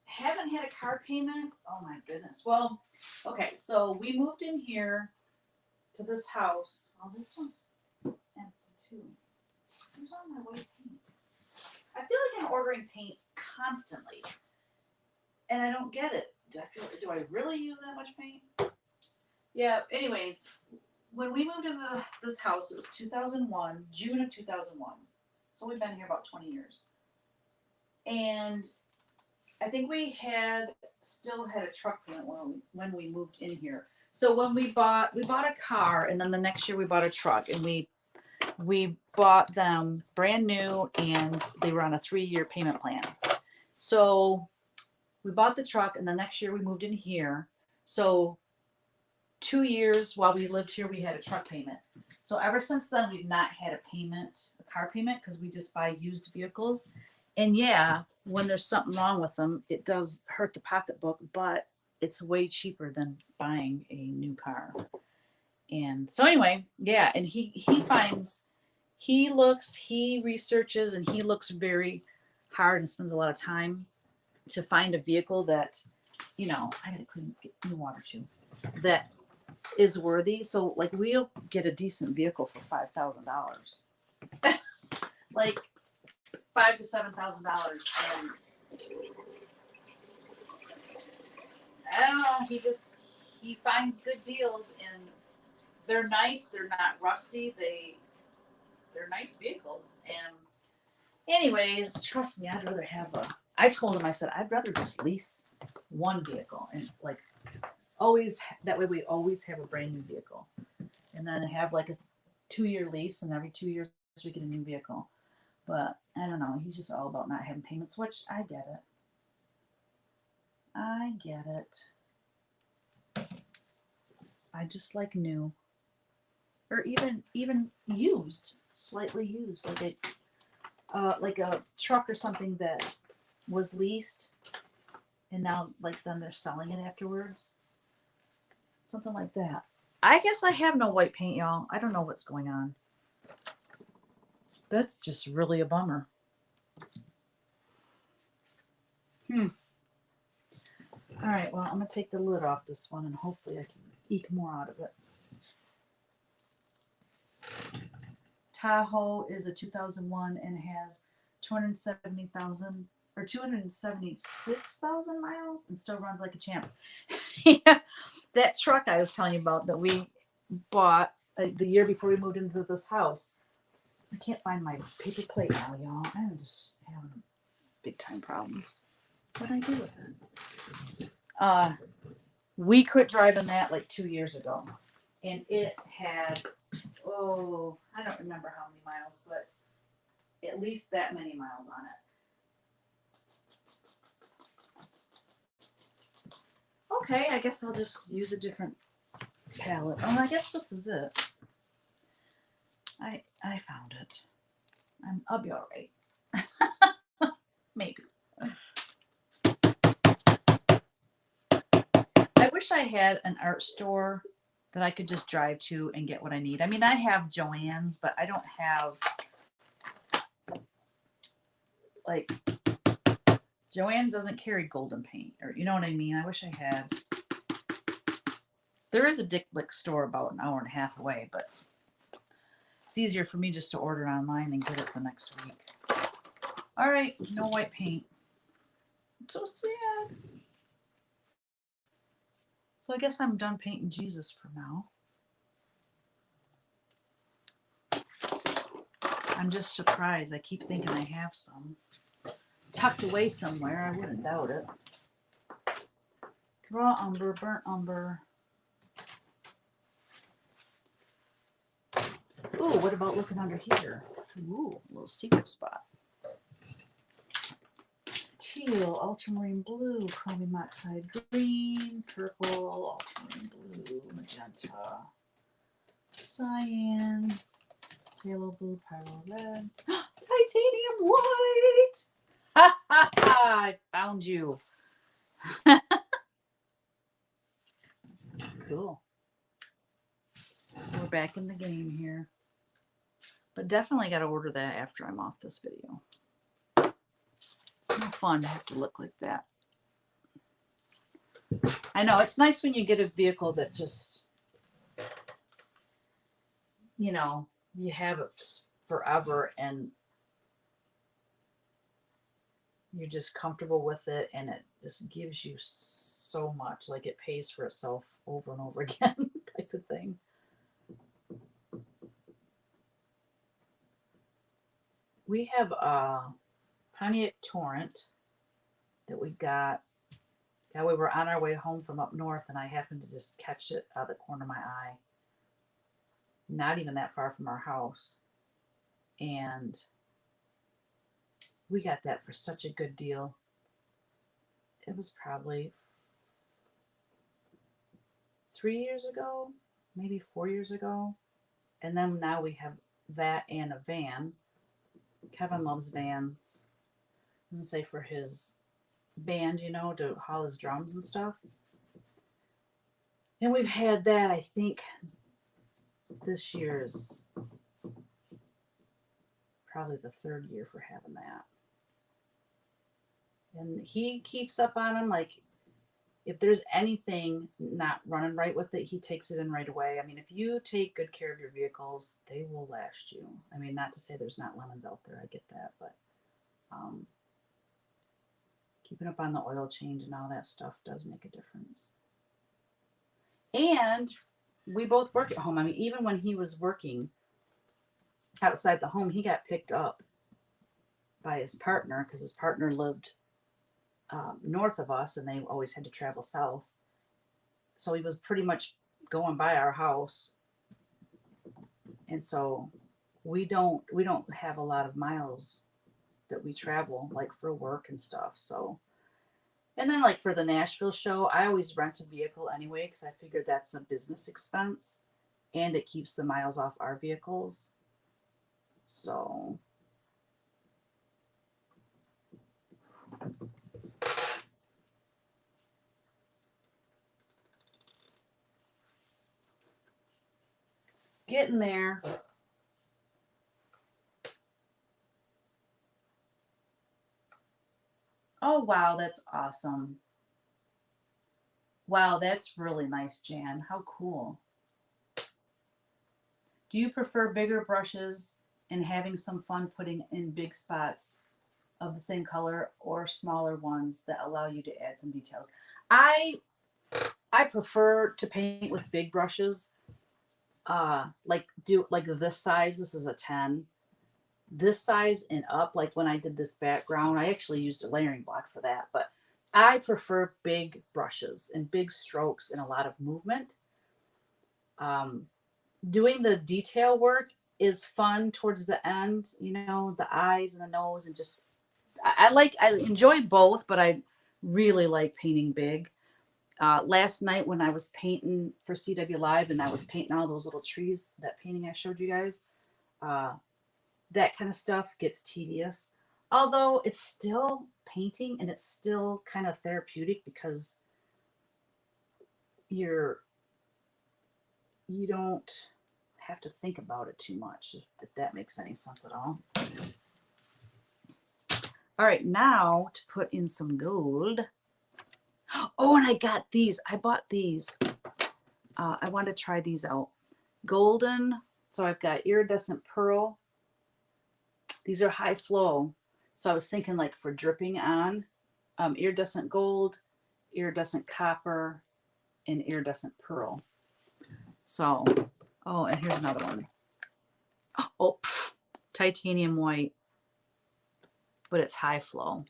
haven't had a car payment. Oh my goodness. Well, okay, so we moved in here to this house. Oh, this one's empty too. Where's all my white paint? I feel like I'm ordering paint constantly, and I don't get it. Do I really use that much paint? Yeah. Anyways, when we moved into this house, it was 2001, June of 2001. So we've been here about 20 years, and I think we still had a truck payment when we moved in here. So when we bought a car, and then the next year we bought a truck, and we bought them brand new, and they were on a 3-year payment plan. So we bought the truck, and the next year we moved in here. So 2 years while we lived here, we had a truck payment. So ever since then, we've not had a car payment, because we just buy used vehicles. And yeah, when there's something wrong with them, it does hurt the pocketbook, but it's way cheaper than buying a new car. And so anyway, yeah, and he researches, and he looks very hard and spends a lot of time to find a vehicle that, I gotta get new water too, that is worthy. So like, we'll get a decent vehicle for $5,000, like $5,000 to $7,000, and I don't know. He finds good deals, and they're nice. They're not rusty. They're nice vehicles. And anyways, trust me, I told him, I said, I'd rather just lease one vehicle, and like, always, that way we always have a brand new vehicle, and then have like a 2-year lease, and every 2 years we get a new vehicle. But I don't know, he's just all about not having payments, which I get it. I just like new, or even used, slightly used, like a truck or something that was leased, and now like then they're selling it afterwards. Something like that. I guess I have no white paint, y'all. I don't know what's going on. That's just really a bummer. All right, well, I'm going to take the lid off this one, and hopefully I can eke more out of it. Tahoe is a 2001 and has 270,000 or 276,000 miles and still runs like a champ. Yeah, that truck I was telling you about that we bought the year before we moved into this house. I can't find my paper plate now, y'all. I'm just having big time problems. What did I do with it? We quit driving that like 2 years ago, and it had, I don't remember how many miles, but at least that many miles on it. Okay, I guess I'll just use a different palette. Oh, I guess this is it. I found it. I'll be all right. Maybe. I wish I had an art store that I could just drive to and get what I need. I mean, I have Joann's, but I don't have, like, Joann's doesn't carry golden paint, or you know what I mean? I wish I had. There is a Dick Blick store about an hour and a half away, but it's easier for me just to order it online and get it the next week. All right, no white paint. It's so sad. So I guess I'm done painting Jesus for now. I'm just surprised. I keep thinking I have some tucked away somewhere. I wouldn't doubt it. Raw umber, burnt umber. Ooh, what about looking under here? Ooh, a little secret spot. Teal, ultramarine blue, chromium oxide green, purple, ultramarine blue, magenta, cyan, phthalo blue, pyro red. It's titanium white. Ha ha ha, I found you. Cool. We're back in the game here. But definitely got to order that after I'm off this video. It's no fun to have to look like that. I know, it's nice when you get a vehicle that just, you know, you have it forever and you're just comfortable with it and it just gives you so much, like it pays for itself over and over again type of thing. We have a Pontiac Torrent that we got. Yeah, we were on our way home from up north and I happened to just catch it out of the corner of my eye. Not even that far from our house. And we got that for such a good deal. It was probably 3 years ago, maybe 4 years ago. And then now we have that and a van. Kevin loves vans. Doesn't say for his band, you know, to haul his drums and stuff. And we've had that, I think, this year's probably the third year for having that. And he keeps up on them. Like, if there's anything not running right with it, he takes it in right away. I mean, if you take good care of your vehicles, they will last you. I mean, not to say there's not lemons out there. I get that. But keeping up on the oil change and all that stuff does make a difference. And we both work at home. I mean, even when he was working outside the home, he got picked up by his partner because his partner lived north of us and they always had to travel south. So he was pretty much going by our house. And so we don't have a lot of miles that we travel like for work and stuff. So, and then like for the Nashville show, I always rent a vehicle anyway because I figured that's a business expense and it keeps the miles off our vehicles. So it's getting there. Oh, wow, that's awesome. Wow, that's really nice, Jan. How cool. Do you prefer bigger brushes and having some fun putting in big spots of the same color or smaller ones that allow you to add some details? I prefer to paint with big brushes. Like this size. This is a 10. This size and up, like when I did this background, I actually used a layering block for that, but I prefer big brushes and big strokes and a lot of movement. Doing the detail work is fun towards the end, you know, the eyes and the nose, and just I enjoy both, but I really like painting big. Last night when I was painting for CW Live and I was painting all those little trees, that painting I showed you guys, that kind of stuff gets tedious. Although it's still painting and it's still kind of therapeutic because you don't have to think about it too much, if that makes any sense at all. All right, now to put in some gold. Oh, and I got these. I bought these. I want to try these out. Golden. So I've got iridescent pearl. These are high flow. So I was thinking like for dripping on. Iridescent gold, iridescent copper, and iridescent pearl. So, oh, and here's another one. Oh, titanium white, but it's high flow.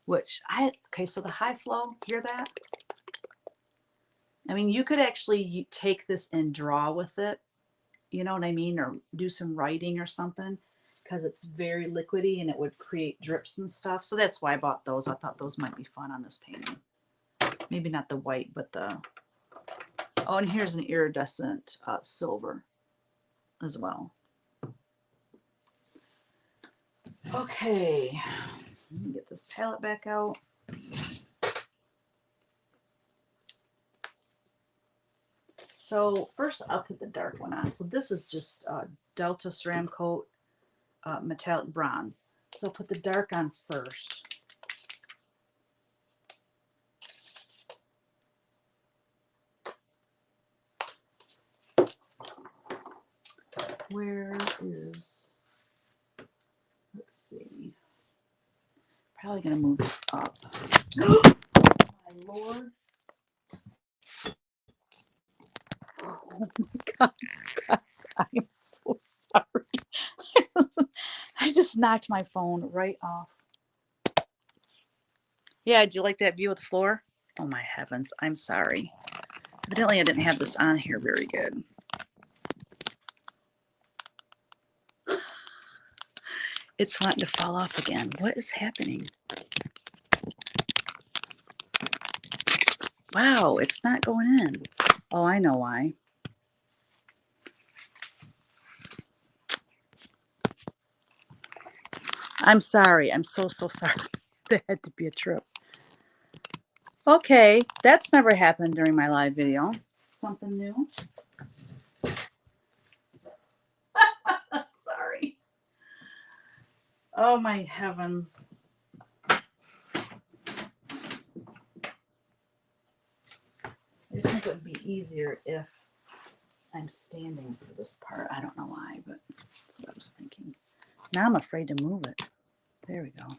Okay, so the high flow, hear that? I mean, you could actually take this and draw with it, you know what I mean? Or do some writing or something because it's very liquidy and it would create drips and stuff. So that's why I bought those. I thought those might be fun on this painting. Maybe not the white, but the... Oh, and here's an iridescent silver as well. Okay, let me get this palette back out. So first I'll put the dark one on. So this is just Delta Ceram Coat Metallic Bronze. So I'll put the dark on first. Where is, let's see, probably going to move this up. Oh my Lord. Oh my God, guys, I am so sorry. I just knocked my phone right off. Yeah, did you like that view of the floor? Oh my heavens, I'm sorry. Evidently I didn't have this on here very good. It's wanting to fall off again. What is happening? Wow, it's not going in. Oh, I know why. I'm sorry. I'm so sorry. That had to be a trip. Okay, that's never happened during my live video. Something new. Sorry. Oh my heavens. I just think it would be easier if I'm standing for this part. I don't know why, but that's what I was thinking. Now I'm afraid to move it. There we go.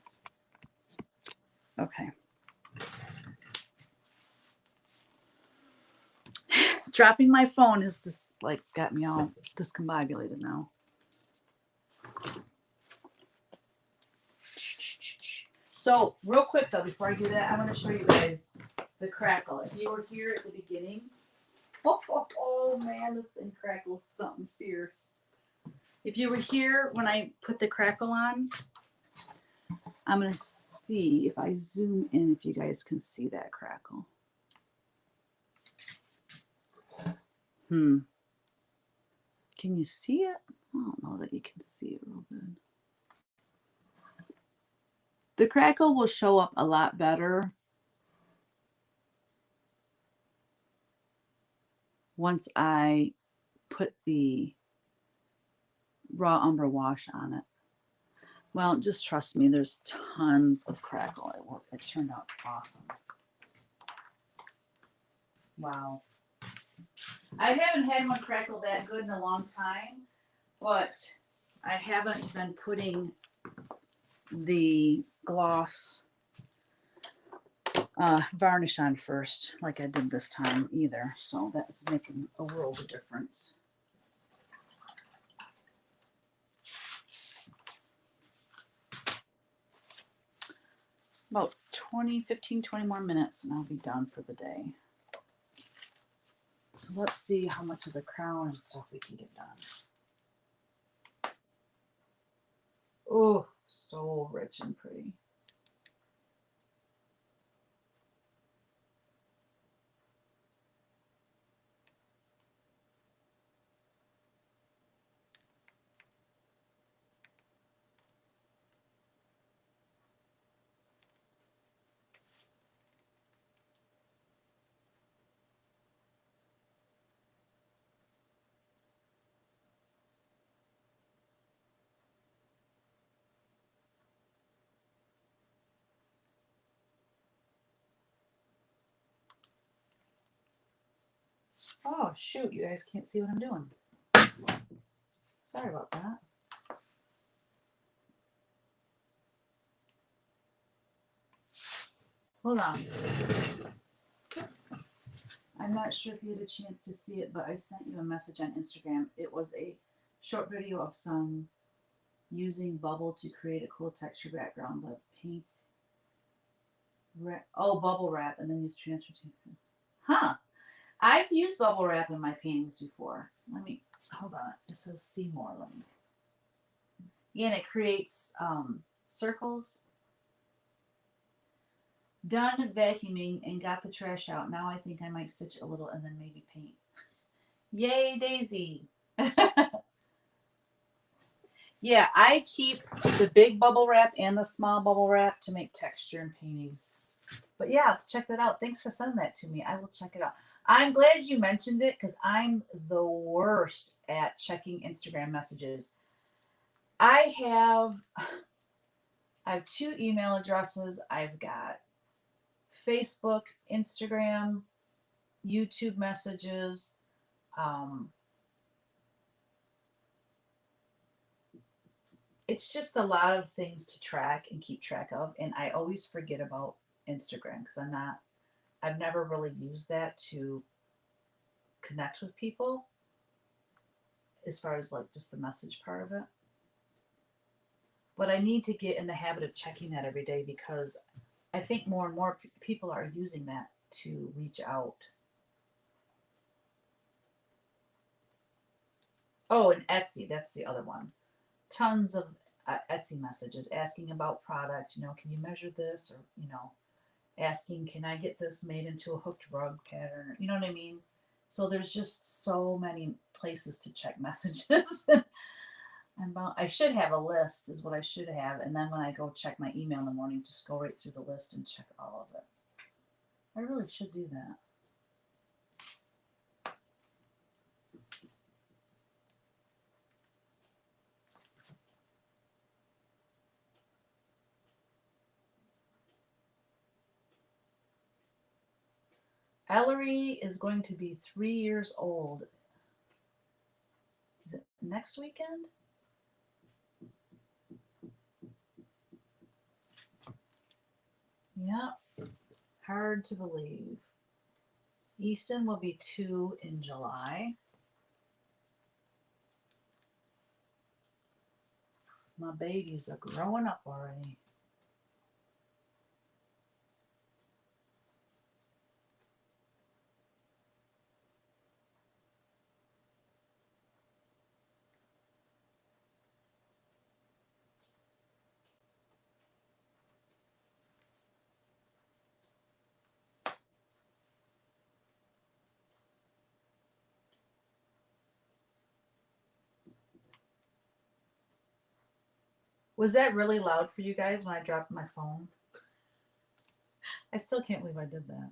Okay. Dropping my phone has just like got me all discombobulated now. So real quick though, before I do that, I want to show you guys the Crackle. If you were here at the beginning, oh man, this thing crackled something fierce. If you were here when I put the Crackle on, I'm going to see if I zoom in if you guys can see that crackle. Can you see it? I don't know that you can see it real good. The crackle will show up a lot better once I put the raw umber wash on it. Well, just trust me, there's tons of crackle at work. It turned out awesome. Wow. I haven't had one crackle that good in a long time, but I haven't been putting the gloss varnish on first like I did this time either. So that's making a world of difference. About 15, 20 more minutes and I'll be done for the day. So let's see how much of the crown and stuff we can get done. Oh, so rich and pretty. Oh, shoot, you guys can't see what I'm doing. Sorry about that. Hold on. I'm not sure if you had a chance to see it, but I sent you a message on Instagram. It was a short video of some using bubble to create a cool texture background, but bubble wrap and then use transfer tape. Huh. I've used bubble wrap in my paintings before. Hold on. It says see more. Yeah, and it creates circles. Done vacuuming and got the trash out. Now I think I might stitch a little and then maybe paint. Yay, Daisy. Yeah, I keep the big bubble wrap and the small bubble wrap to make texture and paintings. But yeah, have to check that out. Thanks for sending that to me. I will check it out. I'm glad you mentioned it because I'm the worst at checking Instagram messages. I have I have two email addresses. I've got Facebook, Instagram, YouTube messages. Um, it's just a lot of things to track and keep track of, and I always forget about Instagram because I've never really used that to connect with people as far as like just the message part of it. But I need to get in the habit of checking that every day because I think more and more people are using that to reach out. Oh, and Etsy, that's the other one. Tons of Etsy messages asking about product. Can you measure this? Or, asking, can I get this made into a hooked rug pattern? You know what I mean? So there's just so many places to check messages. I should have a list, is what I should have. And then when I go check my email in the morning, just go right through the list and check all of it. I really should do that. Ellery is going to be 3 years old. Is it next weekend? Yep. Hard to believe. Easton will be 2 in July. My babies are growing up already. Was that really loud for you guys when I dropped my phone? I still can't believe I did that.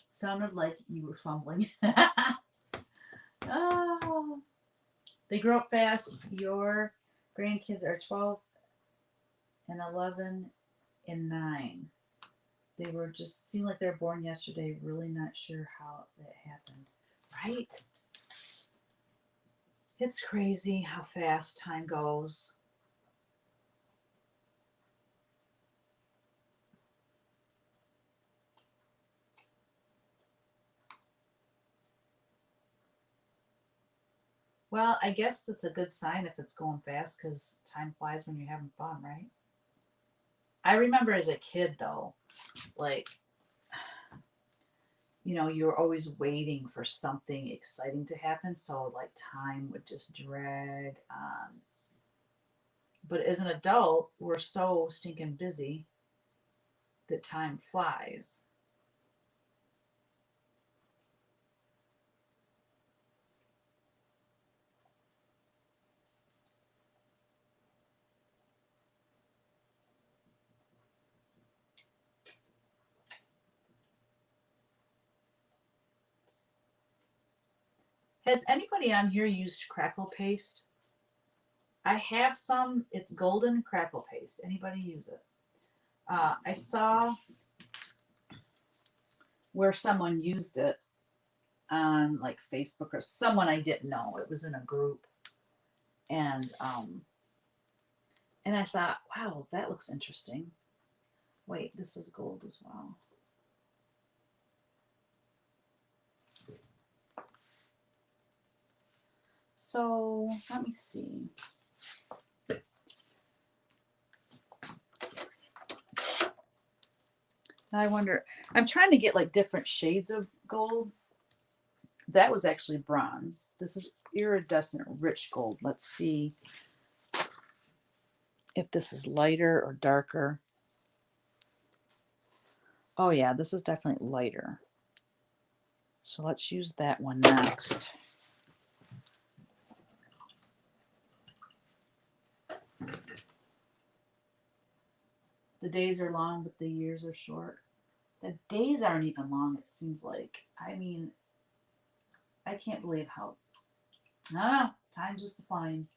Sounded like you were fumbling. Oh, they grow up fast. Your grandkids are 12 and 11 and 9. They were just seemed like they were born yesterday. Really not sure how that happened. Right? It's crazy how fast time goes. Well, I guess that's a good sign if it's going fast because time flies when you're having fun, right? I remember as a kid, though, like, you were always waiting for something exciting to happen. So, like, time would just drag on. But as an adult, we're so stinking busy that time flies. Has anybody on here used Crackle paste? I have some. It's golden Crackle paste. Anybody use it? I saw where someone used it on like Facebook or someone I didn't know. It was in a group, and I thought, wow, that looks interesting. Wait, this is gold as well. So let me see. Now I wonder, I'm trying to get like different shades of gold. That was actually bronze. This is iridescent rich gold. Let's see if this is lighter or darker. Oh yeah, this is definitely lighter. So let's use that one next. The days are long, but the years are short. The days aren't even long, it seems like. I mean, I can't believe how. No, time just flying.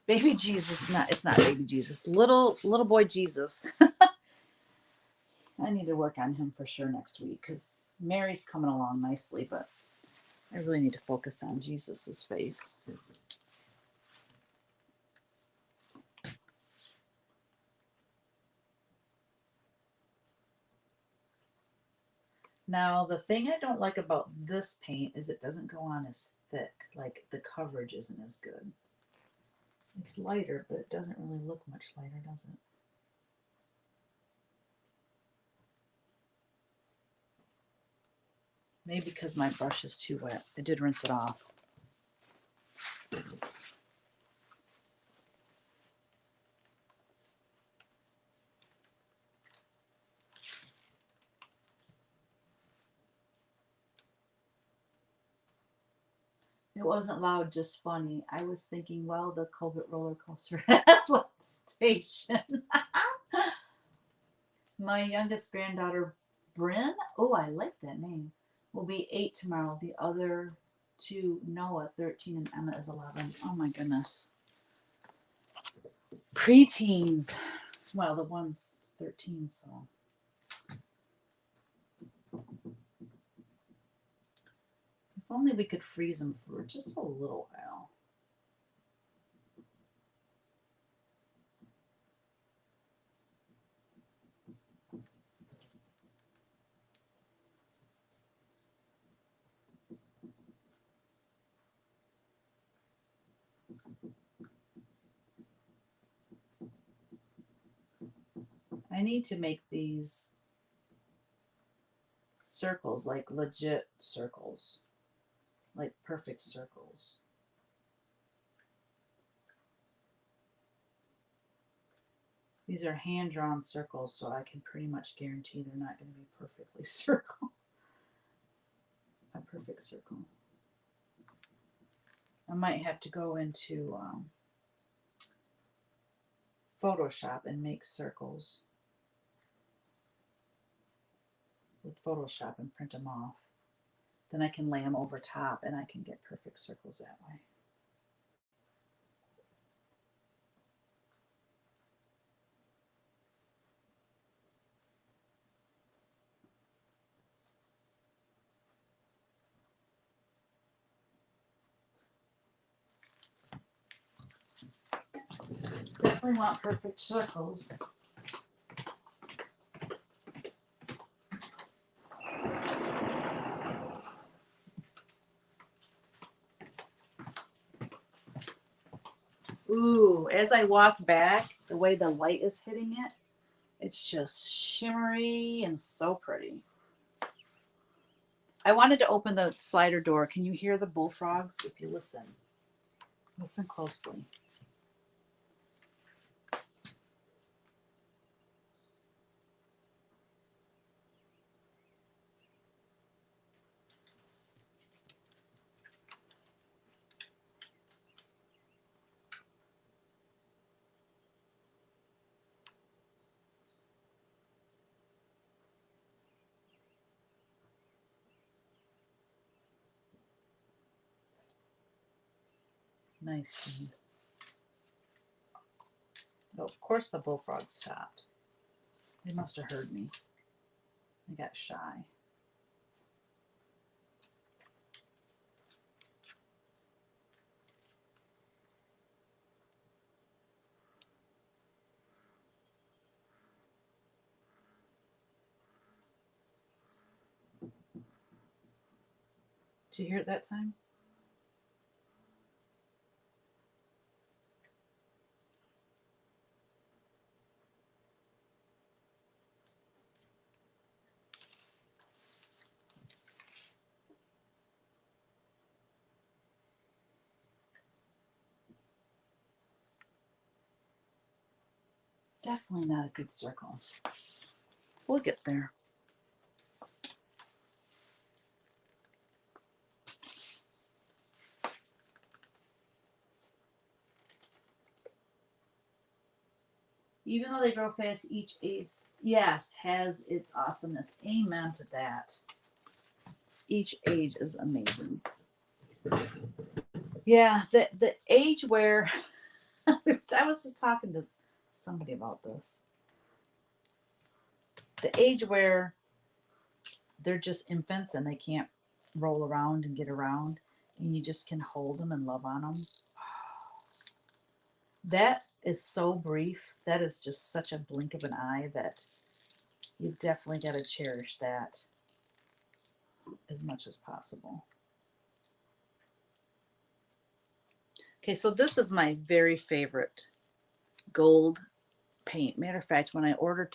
Baby Jesus, it's not baby Jesus. Little boy Jesus. I need to work on him for sure next week because Mary's coming along nicely, but I really need to focus on Jesus's face. Now, the thing I don't like about this paint is it doesn't go on as thick. Like, the coverage isn't as good. It's lighter, but it doesn't really look much lighter, does it? Maybe because my brush is too wet. I did rinse it off. It wasn't loud, just funny. I was thinking, well, the Colbert roller coaster has one station. My youngest granddaughter, Bryn, oh, I like that name, will be 8 tomorrow. The other two, Noah, 13, and Emma is 11. Oh my goodness. Preteens. Well, the one's 13, so. If only we could freeze them for just a little while. I need to make these circles like legit circles, like perfect circles. These are hand-drawn circles, so I can pretty much guarantee they're not going to be perfectly a perfect circle. I might have to go into Photoshop and make circles with Photoshop and print them off. Then I can lay them over top and I can get perfect circles that way. Definitely want perfect circles. Ooh, as I walk back, the way the light is hitting it, it's just shimmery and so pretty. I wanted to open the slider door. Can you hear the bullfrogs? If you listen closely. Nice. Team. Oh, of course the bullfrog stopped. They must have heard me. They got shy. Did you hear it that time? Definitely not a good circle. We'll get there. Even though they grow fast, each age, yes, has its awesomeness. Amen to that. Each age is amazing. Yeah, the age where I was just talking to somebody about this. The age where they're just infants and they can't roll around and get around, and you just can hold them and love on them. That is so brief. That is just such a blink of an eye that you've definitely got to cherish that as much as possible. Okay, so this is my very favorite gold paint. Matter of fact, when I order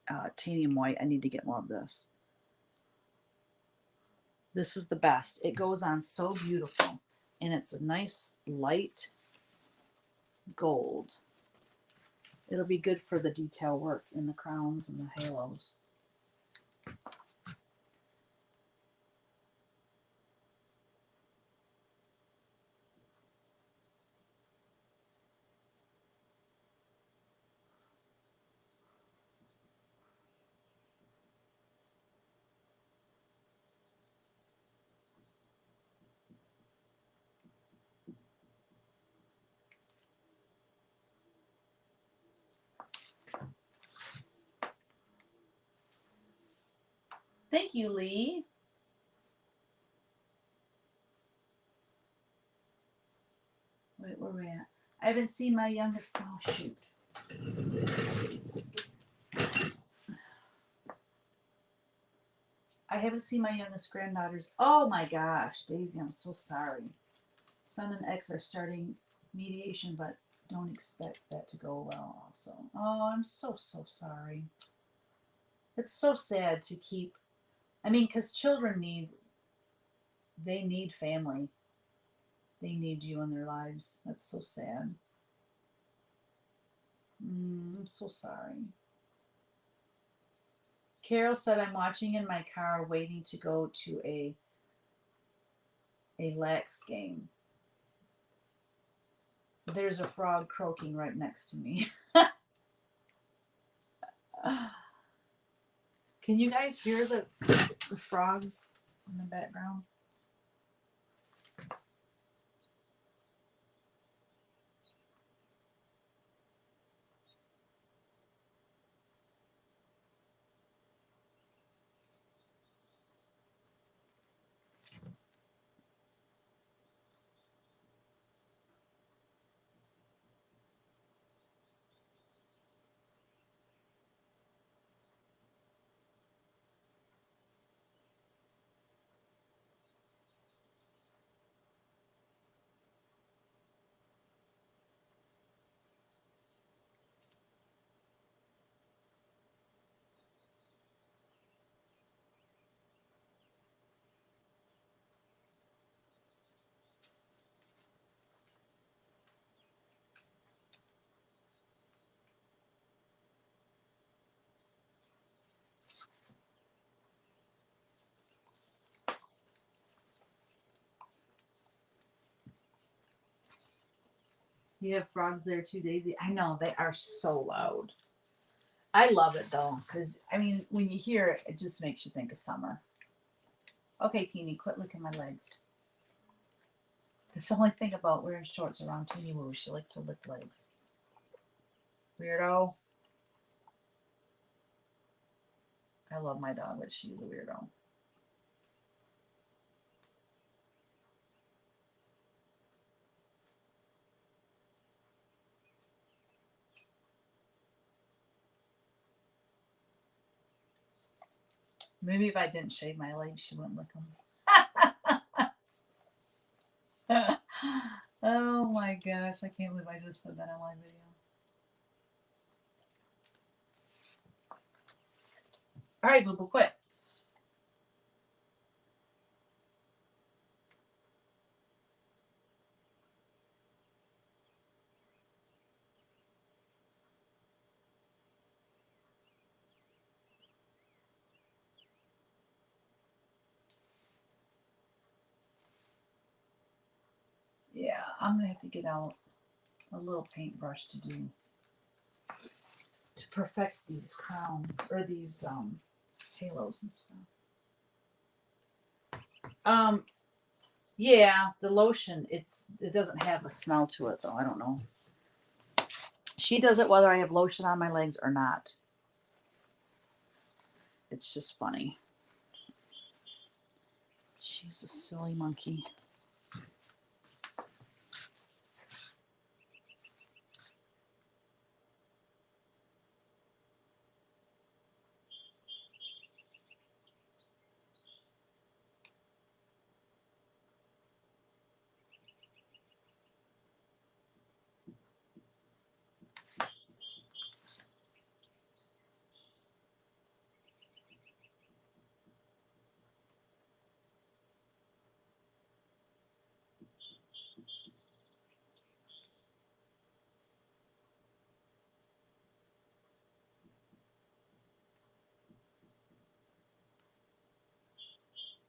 titanium white, I need to get more of this. This is the best. It goes on so beautiful, and it's a nice light gold. It'll be good for the detail work in the crowns and the halos. Thank you, Lee. Wait, where are we at? I haven't seen my youngest. Oh, shoot. I haven't seen my youngest granddaughters. Oh my gosh, Daisy, I'm so sorry. Son and ex are starting mediation, but don't expect that to go well also. Oh, I'm so sorry. It's so sad to keep, I mean, because children they need family. They need you in their lives. That's so sad. I'm so sorry. Carol said, I'm watching in my car waiting to go to a lax game. There's a frog croaking right next to me. Can you guys hear the frogs in the background? You have frogs there too, Daisy? I know, they are so loud. I love it though, because I mean, when you hear it, it just makes you think of summer. Okay, Teeny, quit licking my legs. That's the only thing about wearing shorts around Teeny Woo. She likes to lick legs. Weirdo. I love my dog, but she's a weirdo. Maybe if I didn't shave my legs, she wouldn't lick them. Oh my gosh, I can't believe I just said that on my video. All right, boo-boo, quit. Yeah, I'm going to have to get out a little paintbrush to perfect these crowns, or these halos and stuff. Yeah, the lotion, it doesn't have a smell to it though. I don't know. She does it whether I have lotion on my legs or not. It's just funny. She's a silly monkey.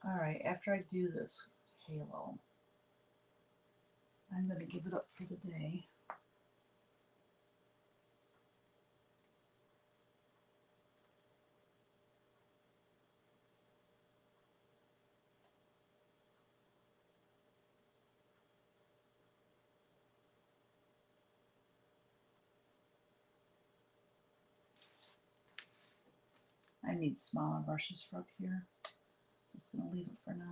All right, after I do this halo, I'm going to give it up for the day. I need smaller brushes for up here. Just going to leave it for now.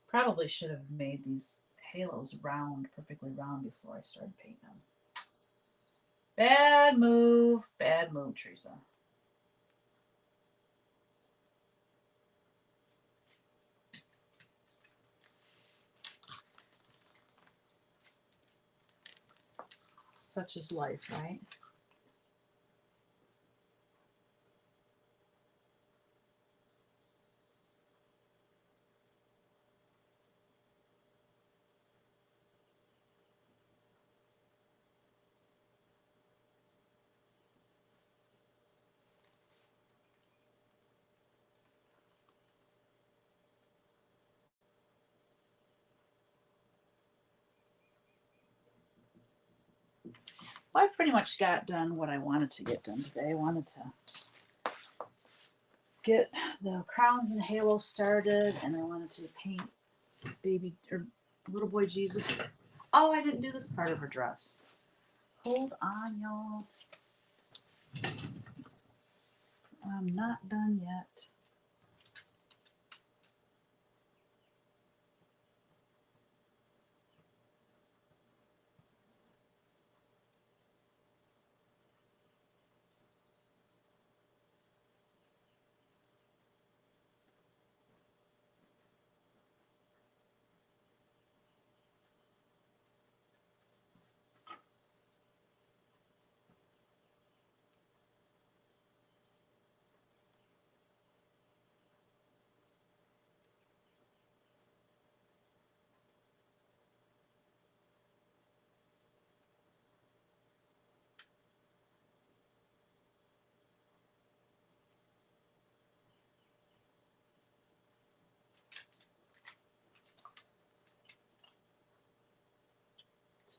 Probably should have made these halos round, perfectly round before I started painting them. Bad move, Teresa. Such is life, right? Well, I pretty much got done what I wanted to get done today. I wanted to get the crowns and halos started, and I wanted to paint baby or little boy Jesus. Oh, I didn't do this part of her dress. Hold on, y'all. I'm not done yet.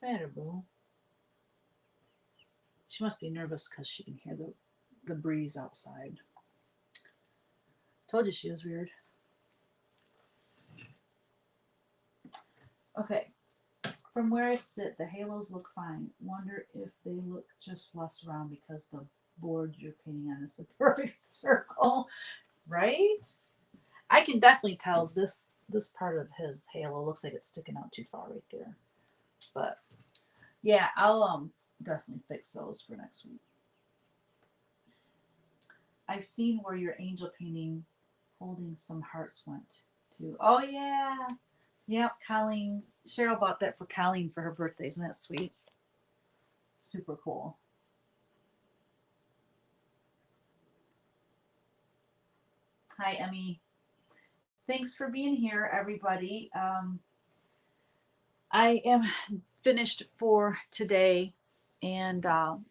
the matter, boo? She must be nervous because she can hear the breeze outside. Told you she was weird. Okay. From where I sit, the halos look fine. Wonder if they look just less round because the board you're painting on is a perfect circle, right? I can definitely tell this part of his halo looks like it's sticking out too far right there. But yeah, I'll definitely fix those for next week. I've seen where your angel painting holding some hearts went to. Oh yeah. Yep, Colleen. Cheryl bought that for Colleen for her birthday. Isn't that sweet? Super cool. Hi, Emmy. Thanks for being here, everybody. I am finished for today, and I'll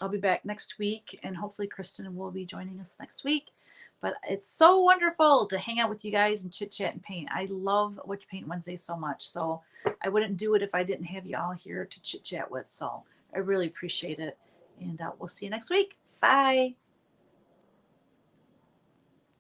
be back next week, and hopefully Kristen will be joining us next week. But it's so wonderful to hang out with you guys and chit chat and paint. I love Whatcha Paint Wednesday so much. So I wouldn't do it if I didn't have you all here to chit chat with. So I really appreciate it. And we'll see you next week. Bye.